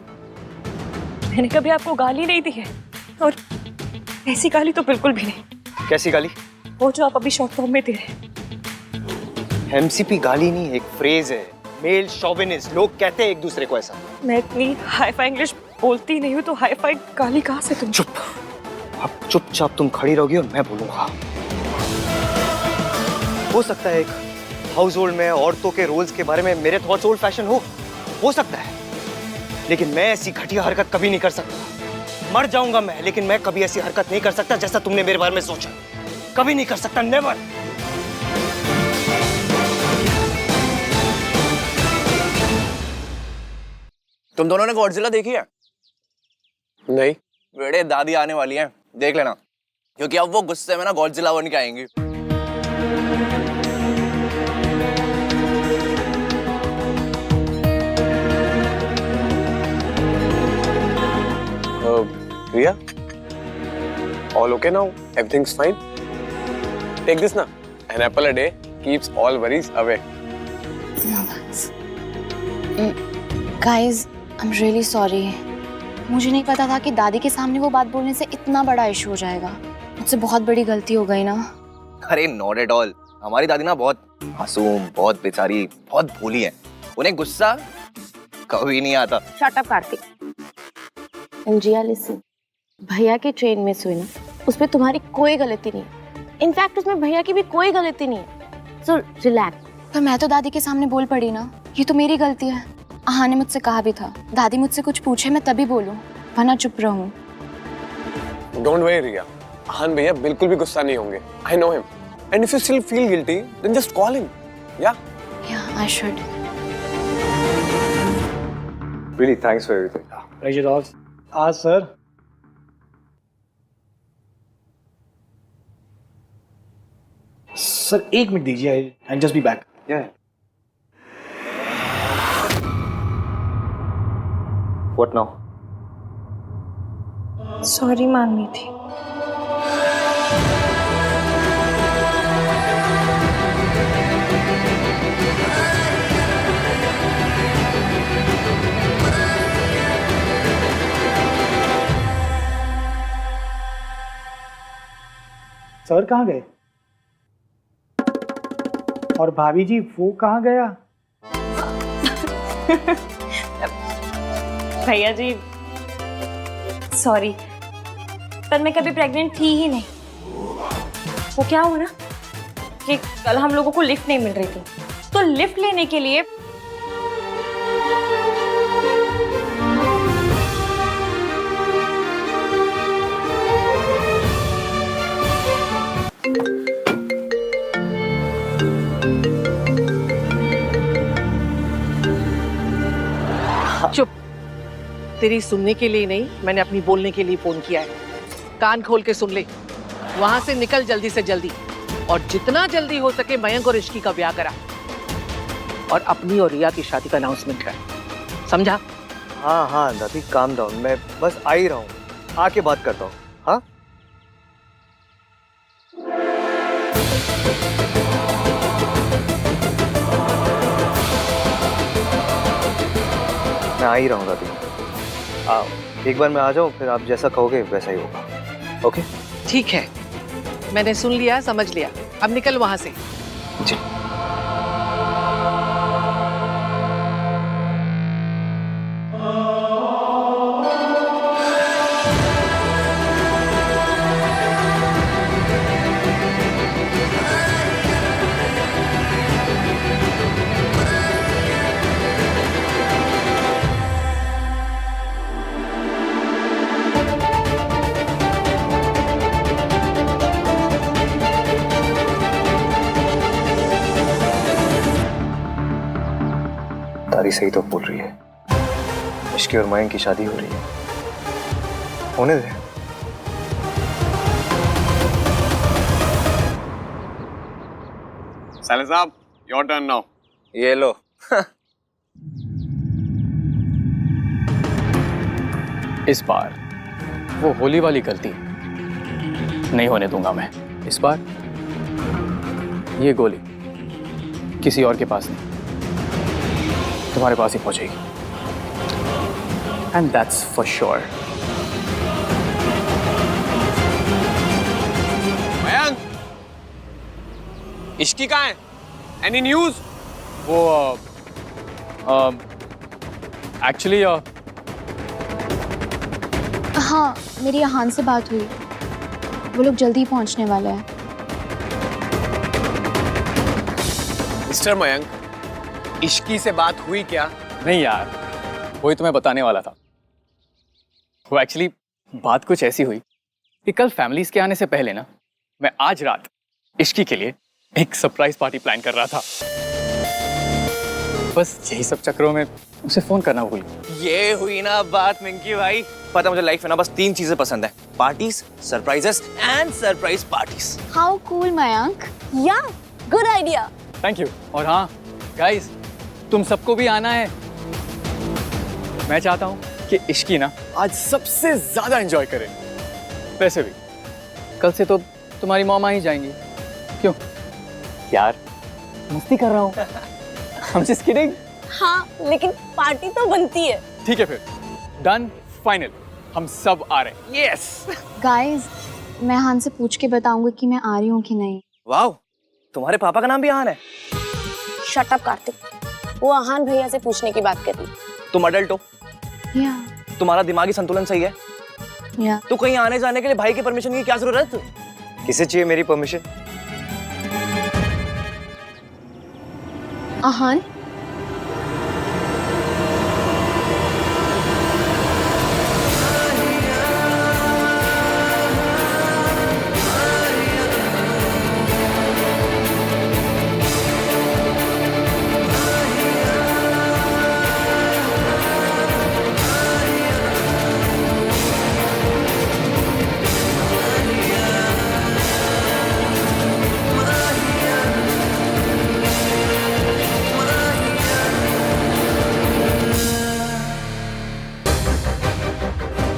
मैंने कभी आपको गाली नहीं दी है, और ऐसी गाली तो बिल्कुल भी नहीं। कैसी गाली? वो जो आप अभी शॉर्ट फॉर्म में दे रहे हैं। एमसीपी गाली नहीं, एक फ्रेज है, मेल शोविनिस्ट। लोग कहते हैं एक दूसरे को ऐसा। मैं इतनी हाई-फाई इंग्लिश बोलती नहीं हूँ, तो हाई-फाई गाली कहाँ से तुम? चुप, अब चुपचाप तुम खड़ी रहोगी और मैं बोलूंगा। हो सकता है एक हाउस होल्ड में औरतों के रोल्स के बारे में मेरे थॉट्स ओल्ड फैशन हो सकता है, लेकिन मैं ऐसी घटिया हरकत कभी नहीं कर सकता। मर जाऊंगा मैं, लेकिन मैं कभी ऐसी हरकत नहीं कर सकता जैसा तुमने मेरे बारे में सोचा। कभी नहीं कर सकता, नेवर। तुम दोनों ने गॉडजिला देखी है? नहीं। बेटे दादी आने वाली है, देख लेना, क्योंकि अब वो गुस्से में ना गॉडजिला बन के आएंगी। Riya, all okay now? Everything's fine? Take this now. An apple a day keeps all worries away. Guys I am really sorry, मुझे नहीं पता था कि दादी के सामने वो बात बोलने से इतना बड़ा इशू हो जाएगा। मुझसे बहुत बड़ी गलती हो गई ना। अरे नॉट एट ऑल, हमारी दादी ना बहुत मासूम, बहुत बेचारी, बहुत भोली है। उन्हें गुस्सा कभी नहीं आता। Shut up Kartik. And Jiya listen, भैया की ट्रेन मिस हुई ना, उसमें तुम्हारी कोई गलती नहीं है। इनफैक्ट उसमें भैया की भी कोई गलती नहीं है। So relax. पर मैं तो दादी के सामने बोल पड़ी ना, ये तो मेरी गलती है। आहा ने मुझसे कहा भी था, दादी मुझसे कुछ पूछे मैं तभी बोलूं, वरना चुप रहूं। Don't worry रिया, आहान भैया बिल्कुल भी गुस्सा नहीं होंगे। I know him. And if you still feel guilty, then just call him. Yeah? Yeah, I should. Really, thanks for everything. Pleasure all. Sir. Sir 1 minute दीजिए, I just be back. Yeah. What now? Sorry मांगनी थी। Sir कहाँ गए? और भाभी जी वो कहाँ गया? भैया जी सॉरी, पर मैं कभी प्रेग्नेंट थी ही नहीं। वो क्या हुआ ना कि कल हम लोगों को लिफ्ट नहीं मिल रही थी, तो लिफ्ट लेने के लिए चुप। तेरी सुनने के लिए नहीं, मैंने अपनी बोलने के लिए फोन किया है। कान खोल के सुन ले। वहां से निकल जल्दी से जल्दी, और जितना जल्दी हो सके मयंक और इश्की का ब्याह करा, और अपनी और रिया की शादी का अनाउंसमेंट कर। समझा? हाँ हाँ दादी, काम डाउन, मैं बस आ ही रहा हूँ, आके बात करता हूँ। हाँ मैं आ ही रहा हूँ दादी। एक बार मैं आ जाऊँ, फिर आप जैसा कहोगे वैसा ही होगा। ओके ठीक है, मैंने सुन लिया, समझ लिया। अब निकल वहां से। जी। तारी सही तो बोल रही है, इश्की और मयंक की शादी हो रही है। होने दे। साले साहब, your turn now. ये लो। इस बार वो होली वाली गलती नहीं होने दूंगा मैं। इस बार ये गोली किसी और के पास नहीं, तुम्हारे पास ही पहुंचेगी। And that's for sure. Mayank, Ishki कहाँ है? Any news? वो एक्चुअली हाँ, मेरी आहान से बात हुई, वो लोग जल्दी ही पहुंचने वाले हैं। मिस्टर मयंक, इश्की से बात हुई क्या? नहीं यार, वही तुम्हें बताने वाला था। वो एक्चुअली बात कुछ ऐसी हुई कि कल फैमिलीज के आने से पहले ना, मैं आज रात इश्की के लिए एक सरप्राइज पार्टी प्लान कर रहा था। बस यही सब चक्करों में उसे फोन करना भूल गया। ये हुई ना बात मिंकी भाई। पता मुझे लाइफ में ना बस 3 चीजें पसंद है, parties, surprises and surprise parties. How cool Mayank. या गुड आइडिया। Thank you. और हाँ गाइस, तुम सबको भी आना है। मैं चाहता हूँ कि इश्की ना आज सबसे ज्यादा एंजॉय करे। वैसे भी कल से तो तुम्हारी मॉम आ ही जाएंगी। क्यों, यार मस्ती कर रहा हूँ। I'm just kidding. हाँ लेकिन पार्टी तो बनती है। ठीक है फिर, डन, फाइनल, हम सब आ रहे हैं। यस। गाइस, मैं आहान से पूछ के बताऊंगी कि मैं आ रही हूँ कि नहीं। वाह, तुम्हारे पापा का नाम भी आहान है? शट अप कार्तिक, वो आहान भैया से पूछने की बात कर रही। तुम अडल्ट हो, या तुम्हारा दिमागी संतुलन सही है? या तो कहीं आने जाने के लिए भाई की परमिशन की क्या जरूरत? किसे चाहिए मेरी परमिशन? आहान,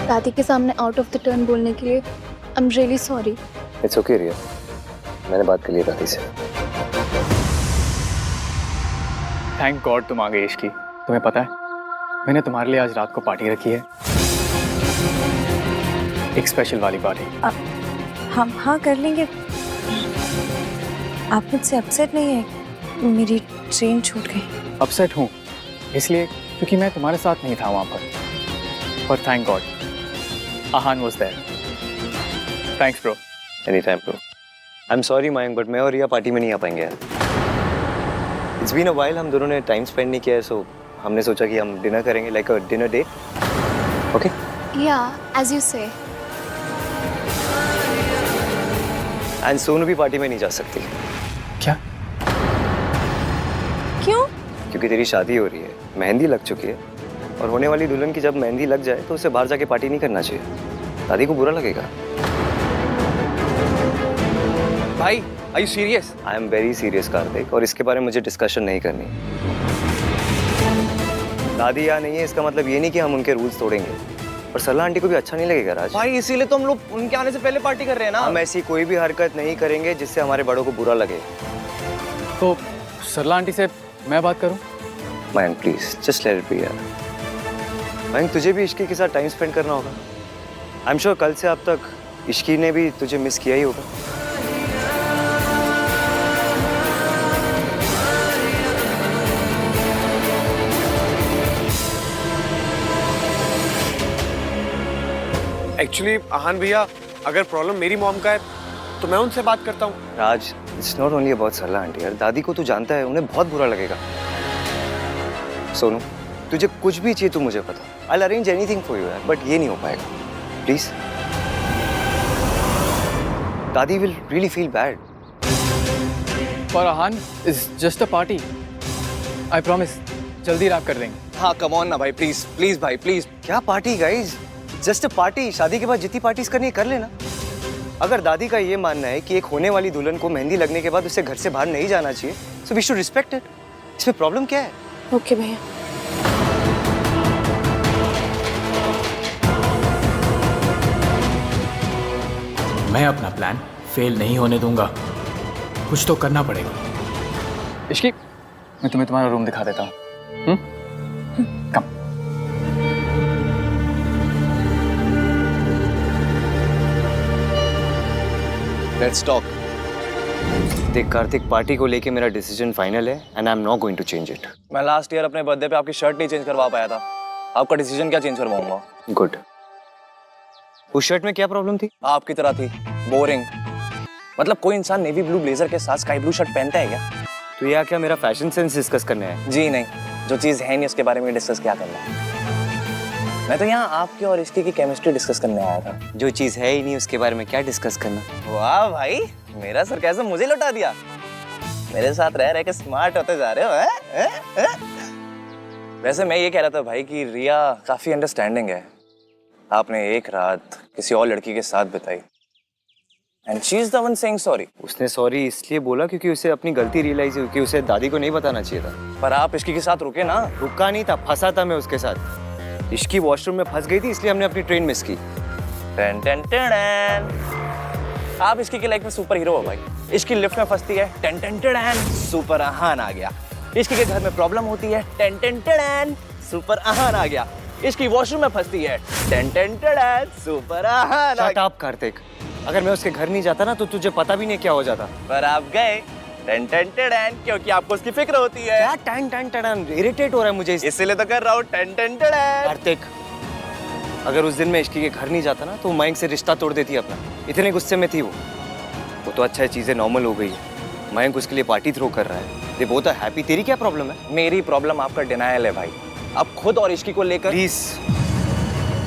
दादी के सामने आउट ऑफ द टर्न बोलने के लिए I am really sorry. It's okay Riya, मैंने बात कर ली दादी से। थैंक गॉड तुम आ गए इश्की। तुम्हें पता है मैंने तुम्हारे लिए आज रात को पार्टी रखी है, एक स्पेशल वाली पार्टी। हम हाँ कर लेंगे। आप मुझसे अपसेट नहीं है? मेरी ट्रेन छूट गई। अपसेट हूँ इसलिए क्योंकि मैं तुम्हारे साथ नहीं था वहाँ पर thank god Aahan was there. Thanks bro. Any time bro. I am sorry Mayank, but मैं और रिया पार्टी में नहीं आ पाएंगे यार। इट्स बीन अ व्हाइल, हम दोनों ने टाइम स्पेंड नहीं किया है, सो हमने सोचा कि हम डिनर करेंगे, like a dinner date. Okay? या as you say. And Sonu भी पार्टी में नहीं जा सकती। क्या? क्यों? क्योंकि तेरी शादी हो रही है, मेहंदी लग चुकी है, और होने वाली दुल्हन की जब मेहंदी लग जाए तो उसे बाहर जाके पार्टी नहीं करना चाहिए, दादी को बुरा लगेगा। भाई, are you serious? I am very serious Kartik, और इसके बारे में मुझे डिस्कशन नहीं करनी। दादी यहाँ नहीं है इसका मतलब ये नहीं कि हम उनके रूल्स तोड़ेंगे, और सरला आंटी को भी अच्छा नहीं लगेगा राज। भाई इसीलिए तो हम लोग उनके आने से पहले पार्टी कर रहे हैं ना। हम ऐसी कोई भी हरकत नहीं करेंगे जिससे हमारे बड़ों को बुरा लगे। तो सरला आंटी से मैं बात करूं? Mayank please just let it be यार। मयंक तुझे भी इश्की के साथ टाइम स्पेंड करना होगा। आई एम श्योर कल से अब तक इश्की ने भी तुझे मिस किया ही होगा। एक्चुअली आहान भैया, अगर प्रॉब्लम मेरी मॉम का है तो मैं उनसे बात करता हूँ। Raj, it's not only about Sarla aunty यार, दादी को तू जानता है, उन्हें बहुत बुरा लगेगा। सोनू, तुझे कुछ भी चाहिए तू मुझे बता, I will arrange anything for you यार, बट ये नहीं हो पाएगा प्लीज। दादी will really feel bad. For Aahan is just a party, I promise जल्दी रैप कर देंगे। हाँ कम ऑन ना भाई, प्लीज प्लीज भाई प्लीज। क्या party guys, just a party. शादी के बाद जितनी पार्टीज करनी है कर लेना। अगर दादी का ये मानना है कि एक होने वाली दुल्हन को मेहंदी लगने के बाद उसे घर से बाहर नहीं जाना चाहिए, so we should respect it. इसमें प्रॉब्लम क्या है? ओके भैया। मैं अपना प्लान फेल नहीं होने दूंगा, कुछ तो करना पड़ेगा। इश्की, मैं तुम्हें तुम्हारा रूम दिखा देता हूँ। कम। Let's talk. देख कार्तिक, पार्टी को लेके मेरा डिसीजन फाइनल है and I am not going to change it. मैं लास्ट ईयर अपने बर्थडे पे आपकी शर्ट नहीं चेंज करवा पाया था, आपका डिसीजन क्या चेंज करवाऊंगा? गुड। उस शर्ट में क्या प्रॉब्लम थी? आपकी तरह थी, बोरिंग। मतलब कोई इंसान नेवी ब्लू ब्लेजर के साथ स्काई ब्लू शर्ट पहनता है क्या? तो यह क्या मेरा फैशन सेंस डिस्कस करने है? जी नहीं, जो चीज है नहीं उसके बारे में डिस्कस क्या करना है। मैं तो यहाँ आपकी और इसकी की केमिस्ट्री डिस्कस करने आया था। जो चीज है ही नहीं उसके बारे में क्या डिस्कस करना? वाह भाई, मेरा सरकाज़म मुझे लौटा दिया। मेरे साथ रह रह के स्मार्ट होते जा रहे हो हैं? वैसे मैं ये कह रहा था भाई कि रिया काफी अंडरस्टैंडिंग है। आपने एक रात किसी और लड़की के साथ बिताई and she is the one saying sorry. उसने सॉरी इसलिए बोला क्योंकि उसे अपनी गलती रियलाइज हुई कि उसे दादी को नहीं बताना चाहिए था। पर आप इश्की के साथ रुके ना। रुका नहीं था, फंसा था मैं उसके साथ। इश्की वॉशरूम में फंस गई थी इसलिए हमने अपनी ट्रेन मिस की। टन टन टन। आप इसकी लाइफ में सुपर हीरो हो भाई। इसकी लिफ्ट में फंसती है, ten ten ten, super Ahaan आ गया। इसकी के घर में प्रॉब्लम होती है, ten ten ten, super Ahaan आ गया। इसकी वॉशरूम में फंसती है, ten ten ten, super Ahaan आ गया। शट अप कार्तिक, अगर मैं उसके घर नहीं जाता ना तो तुझे पता भी नहीं क्या हो जाता। पर आप गए, टेन टेन टेन, क्योंकि आपको उसकी फिक्र होती है। क्या टेन टेन टेन, इरिटेट हो रहा है मुझे इसीलिए तो कर रहा हूँ, टेन टेन टेन। कार्तिक, अगर उस दिन मैं इश्की के घर नहीं जाता ना तो मयंक से रिश्ता तोड़ देती अपना। इतने गुस्से में थी वो तो अच्छा है, चीजें नॉर्मल हो गई है। मयंक उसके लिए पार्टी थ्रो कर रहा है, दे बोथ आर हैप्पी। तेरी क्या प्रॉब्लम है? मेरी प्रॉब्लम आपका डिनायल है भाई। अब खुद और इश्की को लेकर प्लीज,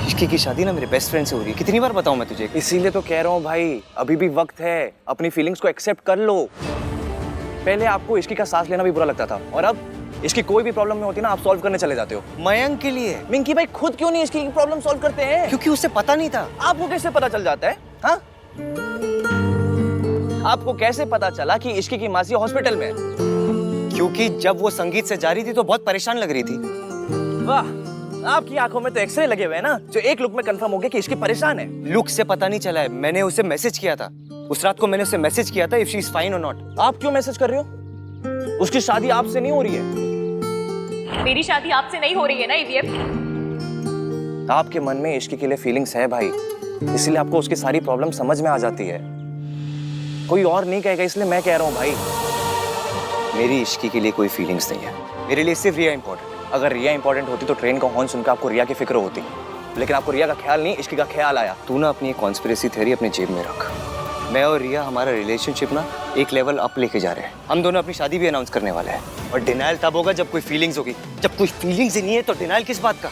इश्की की शादी ना मेरे बेस्ट फ्रेंड से हो रही है, कितनी बार बताऊं मैं तुझे? इसीलिए तो कह रहा हूँ भाई, अभी भी वक्त है, अपनी फीलिंग्स को एक्सेप्ट कर लो। पहले आपको इश्की का सांस लेना भी बुरा लगता था, और अब इसकी कोई भी प्रॉब्लम में होती है ना, आप सॉल्व करने चले जाते हो। मयंक के लिए। मिंकी भाई खुद क्यों नहीं इसकी प्रॉब्लम सॉल्व करते हैं? क्योंकि उसे पता नहीं था। आपको कैसे पता चल जाता है? हाँ, आपको कैसे पता चला कि इश्की की मासी हॉस्पिटल में है? क्योंकि जब वो संगीत से जा रही थी तो बहुत परेशान लग रही थी। वाह, आपकी आंखों में तो एक्सरे लगे हुए हैं ना, जो एक लुक में कंफर्म हो गया कि इश्की परेशान है। लुक से पता नहीं चला है, मैंने उसे मैसेज किया था। उस रात को मैंने उसे मैसेज किया था, इफ शी इज फाइन और नॉट। आप क्यों मैसेज कर रहे हो? उसकी शादी आपसे नहीं हो रही है। मेरी शादी आपसे नहीं हो रही है ना ईवीएम? आपके मन में इश्की के लिए फीलिंग्स है भाई, इसलिए आपको उसकी सारी प्रॉब्लम समझ में आ जाती है। कोई और नहीं कहेगा, इसलिए मैं कह रहा हूँ भाई। मेरी इश्की के लिए कोई फीलिंग्स नहीं है, मेरे लिए सिर्फ रिया इंपॉर्टेंट। अगर रिया इंपॉर्टेंट होती तो ट्रेन का हॉर्न सुनकर आपको रिया की फिक्र होती, लेकिन आपको रिया का ख्याल नहीं, इश्की का ख्याल आया। तू ना अपनी कॉन्स्पिरेसी थ्योरी अपने जेब में रख। मैं और रिया हमारा रिलेशनशिप ना एक लेवल अप लेके जा रहे हैं। हम दोनों अपनी शादी भी अनाउंस करने वाले हैं, और डिनायल तब होगा जब कोई फीलिंग्स होगी। जब कोई फीलिंग्स ही नहीं है तो डिनायल किस बात का?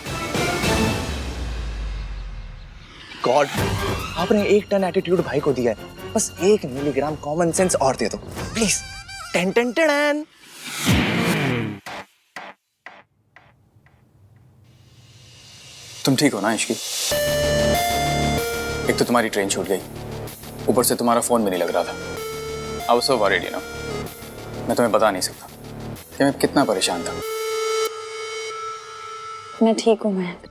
गॉड, आपने एक टन एटीट्यूड भाई को दिया है, बस 1 मिलीग्राम कॉमन सेंस और दे दो प्लीज। Ten ten ten. तुम ठीक हो ना इश्की? एक तो तुम्हारी ट्रेन छूट गई, ऊपर से तुम्हारा फोन भी नहीं लग रहा था। I was so worried, you know. मैं तुम्हें बता नहीं सकता कि मैं कितना परेशान था। मैं ठीक हूँ मयंक,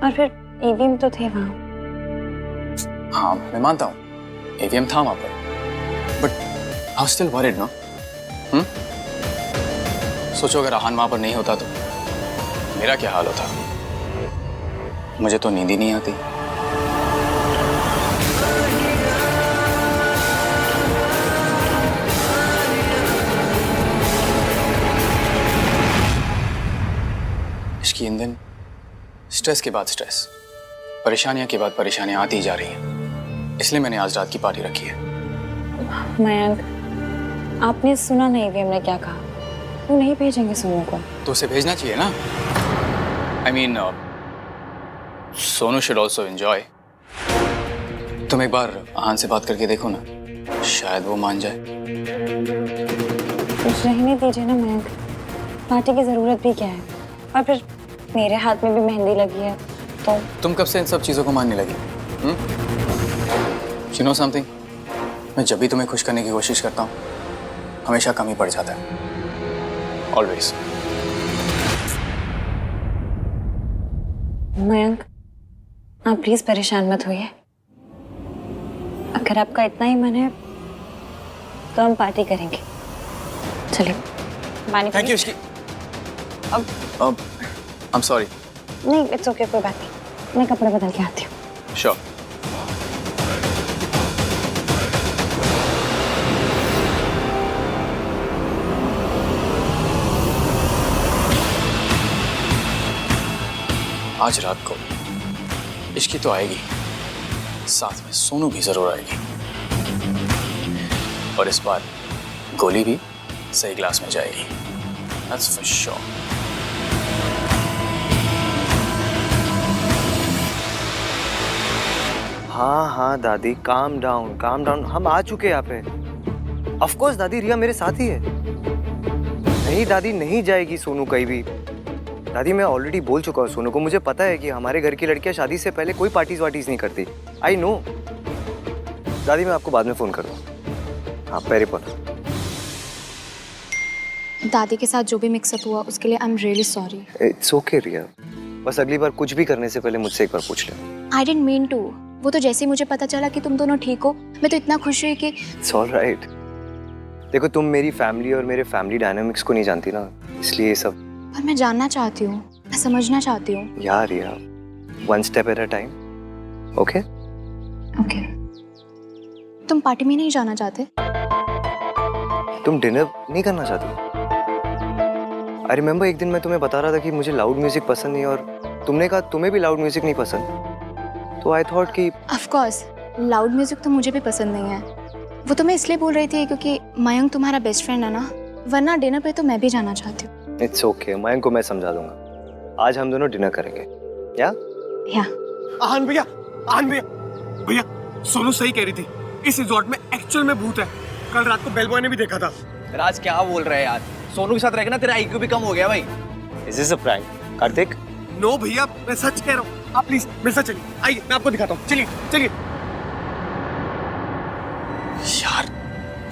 और फिर ईवीएम तो थे वहाँ। हाँ, मैं मानता हूँ एवीएम था वहाँ पर, but I was still worried, no? सोचो अगर आहान वहाँ पर नहीं होता तो मेरा क्या हाल होता। मुझे तो नींद ही नहीं आती। इसकी ईंधन स्ट्रेस के बाद स्ट्रेस, परेशानियां के बाद परेशानियां आती ही जा रही हैं, इसलिए मैंने आज रात की पार्टी रखी है। मयंक, आपने सुना नहीं ईवीएम ने क्या कहा? वो नहीं भेजेंगे सोनू को। तो उसे भेजना चाहिए ना। I mean, Sonu should also enjoy. तुम एक बार आहान से बात करके देखो ना, शायद वो मान जाए। रहने दीजिए ना मयंक, पार्टी की जरूरत भी क्या है? और फिर मेरे हाथ में भी मेहंदी लगी है तो। तुम कब से इन सब चीजों को मानने लगी? You know something? मैं जब भी तुम्हें खुश करने की कोशिश करता हूँ, हमेशा कम ही पड़ जाता है। Always. मयंक, आप प्लीज परेशान मत होइए। अगर आपका इतना ही मन है तो हम पार्टी करेंगे। चलिए पानी। Thank you Ishki. अब I'm sorry. नहीं, इट्स ओके, कोई बात नहीं। मैं कपड़े बदल के आती हूँ। Sure. आज रात को इश्की तो आएगी, साथ में सोनू भी जरूर आएगी, और इस बार गोली भी सही ग्लास में जाएगी। That's for sure. हाँ हाँ दादी, काम डाउन। हम आ चुके यहाँ पे। ऑफ कोर्स दादी, रिया मेरे साथ ही है। नहीं दादी, नहीं जाएगी सोनू कहीं भी। दादी मैं ऑलरेडी बोल चुका हूँ सोनू को, मुझे पता है कि हमारे घर की लड़कियां शादी से पहले कोई पार्टीज नहीं करती। I know. दादी मैं आपको बाद में फोन करूँ। हाँ, पेरी पर। दादी के साथ जो भी मिक्सअप हुआ उसके लिए I am really sorry. It's okay Riya, बस अगली बार कुछ भी करने से पहले मुझसे एक बार पूछ ले। I didn't mean to. वो तो जैसे ही मुझे पता चला कि तुम दोनों ठीक हो, मैं तो इतना खुश हुई कि इट्स ऑल राइट। देखो तुम मेरी फैमिली और मेरे फैमिली डायनामिक्स को नहीं जानती ना, इसलिए ये सब। पर मैं जानना चाहती हूँ, मैं समझना चाहती हूँ। यार यार, one step at a time. Okay okay. तुम पार्टी में नहीं जाना चाहते? तुम डिनर नहीं करना चाहती? आई रिमेम्बर एक दिन मैं तुम्हें बता रहा था कि मुझे लाउड म्यूजिक पसंद नहीं, और तुमने कहा तुम्हें भी लाउड म्यूजिक नहीं पसंद। तो आई थॉट कि ऑफ कोर्स लाउड म्यूजिक तो मुझे भी पसंद नहीं है। वो तो मैं इसलिए बोल रही थी क्योंकि मयंक तुम्हारा बेस्ट फ्रेंड है ना, वरना डिनर पे तो मैं भी जाना चाहती हूँ। इट्स ओके, मयंक को मैं समझा दूंगा। आज हम दोनों डिनर करेंगे। या आहान भैया, आहान भैया, भैया सोनू सही कह रही थी, इस रिजॉर्ट में एक्चुअल में भूत है। कल रात को बेल बॉय ने भी देखा था। राज क्या बोल रहा है यार, सोनू के साथ रहेगा ना तेरा IQ भी कम हो गया भाई। Is this a prank Kartik? No भैया, मैं सच कह रहा हूँ। आप प्लीज मेरे साथ चलिए, आइए मैं आपको दिखाता हूँ। चलिए चलिए। यार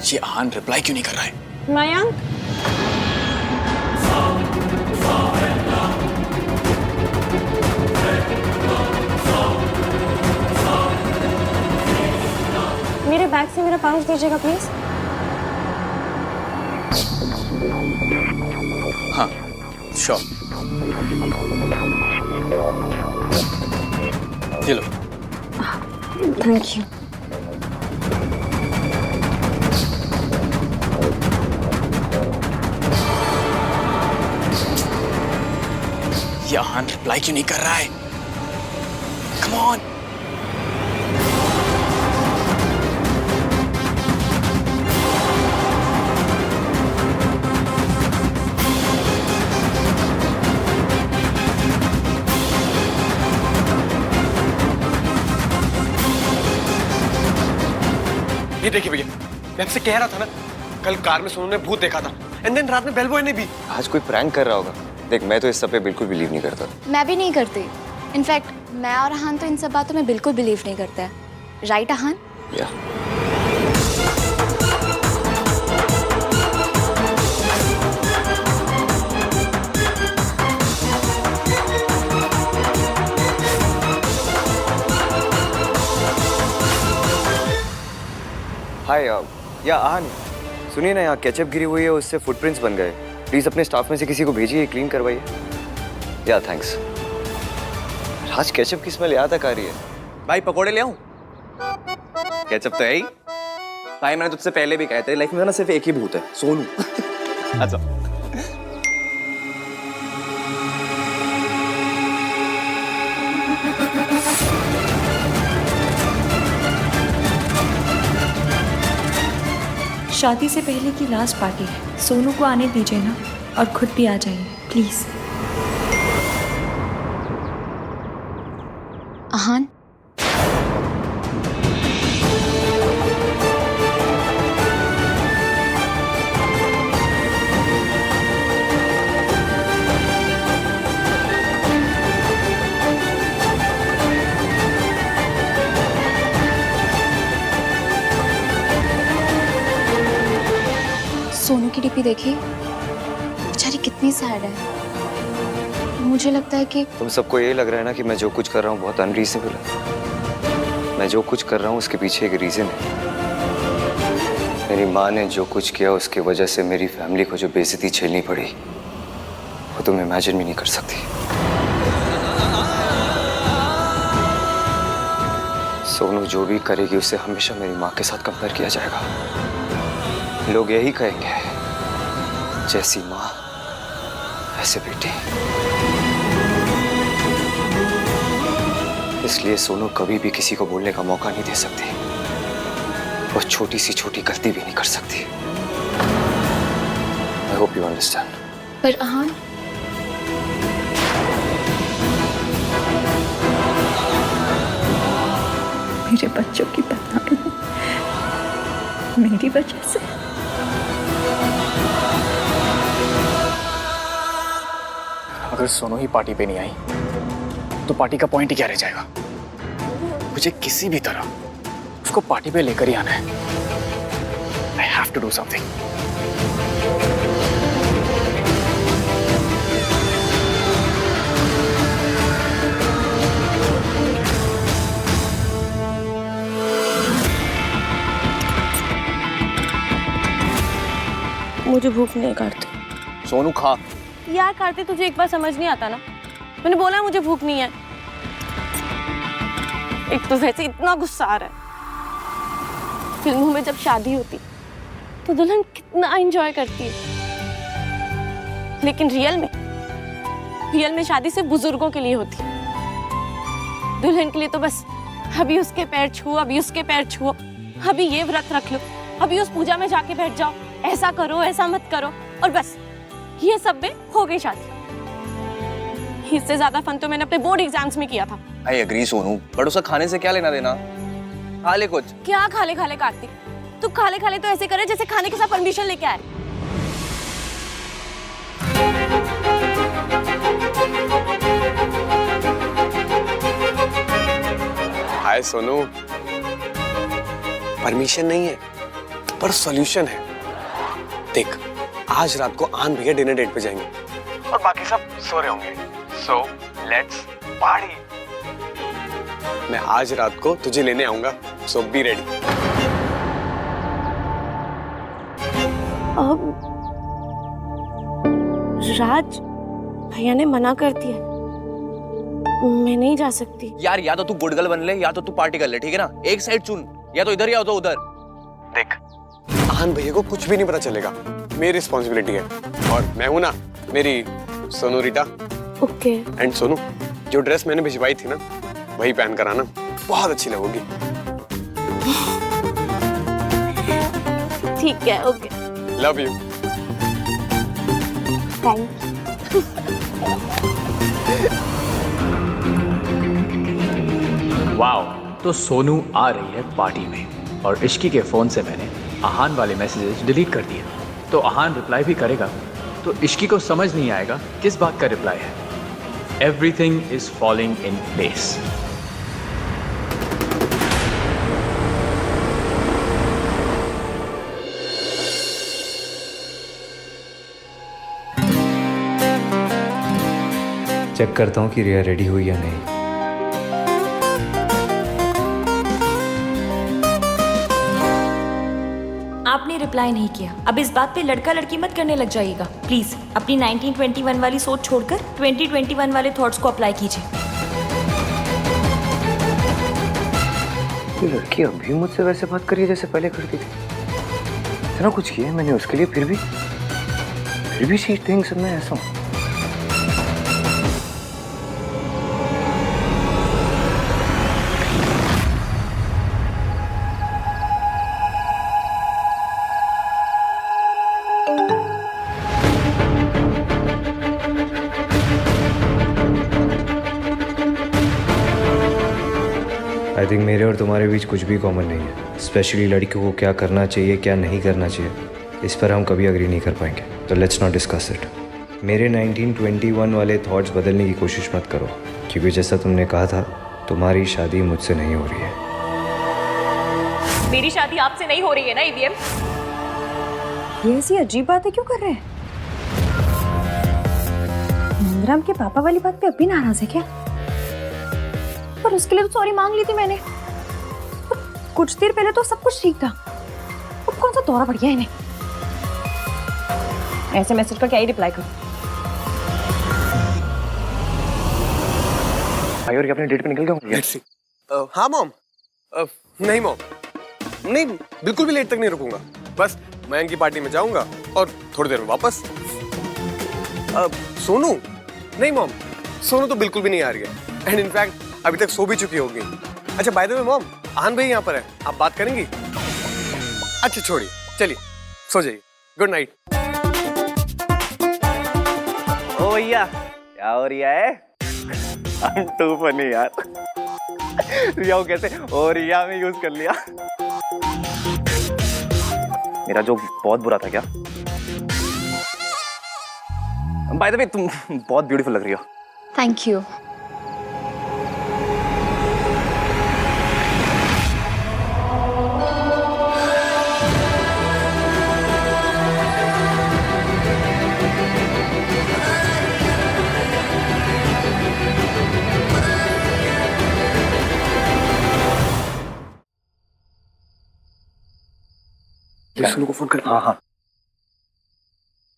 ये आहान रिप्लाई क्यों नहीं कर रहा है? मयंक, मेरे बैग से मेरा पाउच दीजिएगा प्लीज। हाँ श्योर। ये लो। Thank you. ये आहान रिप्लाई क्यों नहीं कर रहा है? Come on. ये देखिए भैया, मैं आपसे कह रहा था ना, कल कार में सोनू ने भूत देखा था, एंड देन रात में बेल बॉय ने भी। आज कोई प्रैंक कर रहा होगा। देख मैं तो इस सब पे बिल्कुल बिलीव नहीं करता। मैं भी नहीं करती। इनफैक्ट मैं और आहान तो इन सब बातों में बिल्कुल बिलीव नहीं करते हैं। राइट आहान? या हाय या आहान, सुनिए ना, यहाँ केचप गिरी हुई है, उससे फुटप्रिंट्स बन गए। प्लीज अपने स्टाफ में से किसी को भेजिए, क्लीन करवाइए। या थैंक्स। आज केचप की स्मेल यहाँ तक आ रही है। भाई पकोड़े ले आऊं? केचप तो है ही। भाई मैंने तुझसे पहले भी कहा तेरी लाइफ में ना सिर्फ एक ही भूत है, सोनू। अच्छा शादी से पहले की लास्ट पार्टी है, सोनू को आने दीजिए ना, और खुद भी आ जाइए प्लीज। आहान, सोनू की डीपी देखी, बेचारी कितनी सैड है। मुझे लगता है कि तुम सबको ये लग रहा है ना कि मैं जो कुछ कर रहा हूँ बहुत अनरीजनेबल है। मैं जो कुछ कर रहा हूँ उसके पीछे एक रीजन है। मेरी माँ ने जो कुछ किया उसके वजह से मेरी फैमिली को जो बेइज्जती झेलनी पड़ी वो तुम इमेजिन भी नहीं कर सकती। सोनू जो भी करेगी उसे हमेशा मेरी माँ के साथ कंपेयर किया जाएगा। लोग यही कहेंगे, जैसी माँ ऐसे बेटी। इसलिए सोनू कभी भी किसी को बोलने का मौका नहीं दे सकती। वो छोटी सी छोटी गलती भी नहीं कर सकती। I hope you understand. पर आहान, मेरे बच्चों की बदनामी मेरी वजह से। अगर सोनू ही पार्टी पे नहीं आई तो पार्टी का पॉइंट ही क्या रह जाएगा? मुझे किसी भी तरह उसको पार्टी पे लेकर ही आना है। I have to do something. मुझे भूख नहीं है कार्तिक। सोनू खा। यार कार्तिक तुझे एक बार समझ नहीं आता ना, मैंने बोला मुझे भूख नहीं है। एक तो वैसे इतना गुस्सा आ रहा है। फिल्मों में जब शादी होती तो दुल्हन कितना एंजॉय करती है, लेकिन रियल में शादी सिर्फ बुजुर्गों के लिए होती है। दुल्हन के लिए तो बस अभी उसके पैर छुओ, अभी उसके पैर छुओ, अभी ये व्रत रख लो, अभी उस पूजा में जाके बैठ जाओ, ऐसा करो ऐसा मत करो, और बस ये सब में हो गई शादी। इससे ज्यादा फन तो मैंने अपने बोर्ड एग्जाम्स में किया था। आई एग्री सोनू, बट उसका खाने से क्या लेना देना? खा ले कुछ। क्या खाले खाले कार्तिक, तू खाले खाले तो ऐसे करे जैसे खाने के साथ परमिशन लेके आए। हाय सोनू, परमिशन नहीं है पर सॉल्यूशन है। देख, आज रात को आन भैया डिनर डेट पे जाएंगे और बाकी सब सो रहे होंगे, सो लेट्स पार्टी। मैं आज रात को तुझे लेने आऊंगा, सो बी रेडी। अब राज भैया ने मना कर दिया, मैं नहीं जा सकती। यार या तो तू गुड गर्ल बन ले या तो तू पार्टी कर ले, ठीक है ना? एक साइड चुन, या तो इधर या तो उधर। देख, आन भैया को कुछ भी नहीं पता चलेगा, मेरी रिस्पॉन्सिबिलिटी है। और मैं हूं ना, मेरी सोनू रीटा। ओके। एंड सोनू, जो ड्रेस मैंने भिजवाई थी ना, वही पहन कर आना, बहुत अच्छी लगोगी। ठीक है, okay. Love you. Thank wow, तो सोनू आ रही है पार्टी में, और इश्की के फ़ोन से मैंने आहान वाले मैसेजेस डिलीट कर दिए। तो आहान रिप्लाई भी करेगा तो इश्की को समझ नहीं आएगा किस बात का रिप्लाई है। Everything is falling in place. Check करता हूँ कि रिया रेडी हुई या नहीं। आपने रिप्लाई नहीं किया। अब इस बात पे लड़का लड़की मत करने लग जाइएगा प्लीज। अपनी 1921 वाली सोच छोड़कर 2021 वाले थॉट्स को अप्लाई कीजिए। ये लड़की अभी मुझसे वैसे बात करी जैसे पहले करती थी। इतना कुछ किया है मैंने उसके लिए, फिर भी शी थिंक्स मैं ऐसा हूँ। आई थिंक मेरे और तुम्हारे बीच कुछ भी कॉमन नहीं है, स्पेशली लड़कियों को क्या करना चाहिए क्या नहीं करना चाहिए, इस पर हम कभी अग्री नहीं कर पाएंगे। तो लेट्स नॉट डिस्कस इट। मेरे 1921 वाले थॉट्स बदलने की कोशिश मत करो, क्योंकि जैसा तुमने कहा था, तुम्हारी शादी मुझसे नहीं हो रही है। मेरी शादी आपसे नहीं हो रही है ना ईवीएम? ये ऐसी अजीब बातें क्यों कर रहे हैं? नंदराम के पापा वाली बात पे अभी नाराज है क्या? पर उसके लिए तो सॉरी मांग ली थी मैंने। कुछ देर पहले तो सब कुछ ठीक था, अब कौन सा दौरा पड़ गया इन्हें? ऐसे मैसेज का क्या ही रिप्लाई करूं? भाई और अपने डेट पे निकल गया। हाँ मॉम। नहीं मॉम, नहीं, बिल्कुल भी लेट तक नहीं रुकूंगा। बस मयंक की पार्टी में जाऊंगा और थोड़ी देर में वापस। सोनू? नहीं मॉम, सोनू तो बिल्कुल भी नहीं आ रही है, एंड इनफैक्ट अभी तक सो भी चुकी होगी। अच्छा बाय द वे मॉम, आहान भाई यहाँ पर है, आप बात करेंगी? अच्छा छोड़िए, चलिए सो जाइए, गुड नाइट। ओ भैया, क्या हो रिया है? टू फनी यार। रिया को कैसे ओ रिया में यूज कर लिया। मेरा जो बहुत बुरा था क्या? बाय द वे तुम बहुत ब्यूटीफुल लग रही हो। Thank you. सोनू को फोन कर। हाँ हाँ।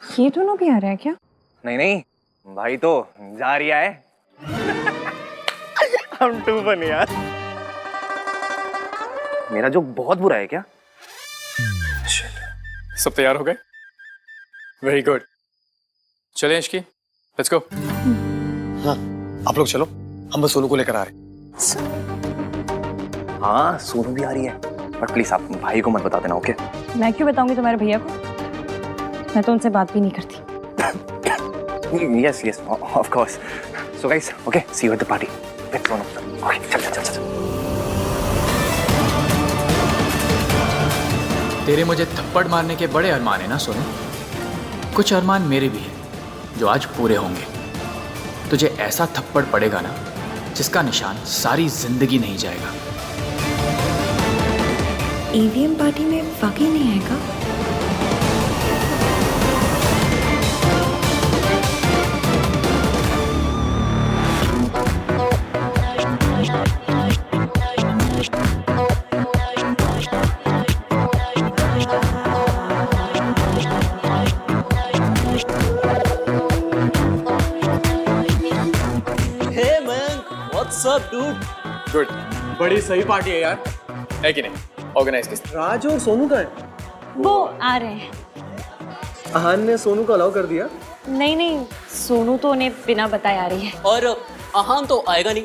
ये दोनों भी आ रहे हैं क्या? नहीं नहीं, भाई तो जा रिया है। हम टू बने यार। मेरा जोक बहुत बुरा है क्या? सब तैयार हो गए? Very good. चलें इश्की, लेट्स गो। हाँ, आप लोग चलो, हम बस सोनू को लेकर आ रहे हैं। हाँ, सोनू भी आ रही है, बट प्लीज आप भाई को मत बता देना, ओके? मैं क्यों बताऊंगी तुम्हारे भैया को? मैं तो उनसे बात भी नहीं करती। Yes yes, of course. So guys, okay, see you at the party with Sonu. Okay, चल चल चल चल। तेरे मुझे थप्पड़ मारने के बड़े अरमान है ना सोनू? कुछ अरमान मेरे भी हैं जो आज पूरे होंगे। तुझे ऐसा थप्पड़ पड़ेगा ना जिसका निशान सारी जिंदगी नहीं जाएगा। ईवीएम पार्टी में वाकई नहीं आएगा? गुड, बड़ी सही पार्टी है यार। है कि नहीं? ऑर्गेनाइज किस? राज और सोनू का है। वो आ रहे हैं। आहान ने सोनू को अलाउ कर दिया? नहीं नहीं, सोनू तो उन्हें बिना बताए आ रही है। और आहान तो आएगा नहीं,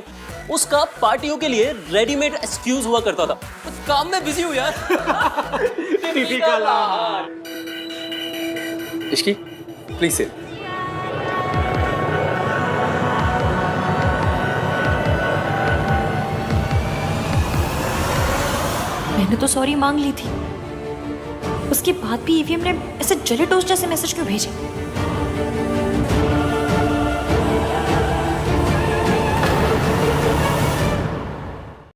उसका पार्टियों के लिए रेडीमेड एक्सक्यूज हुआ करता था। काम में बिजी हूँ यार। Typical Aahan. Ishki, please sit. मैंने तो सॉरी मांग ली थी, उसके बाद भी ईवीएम ने ऐसे जले टोस्ट जैसे मैसेज क्यों भेजे?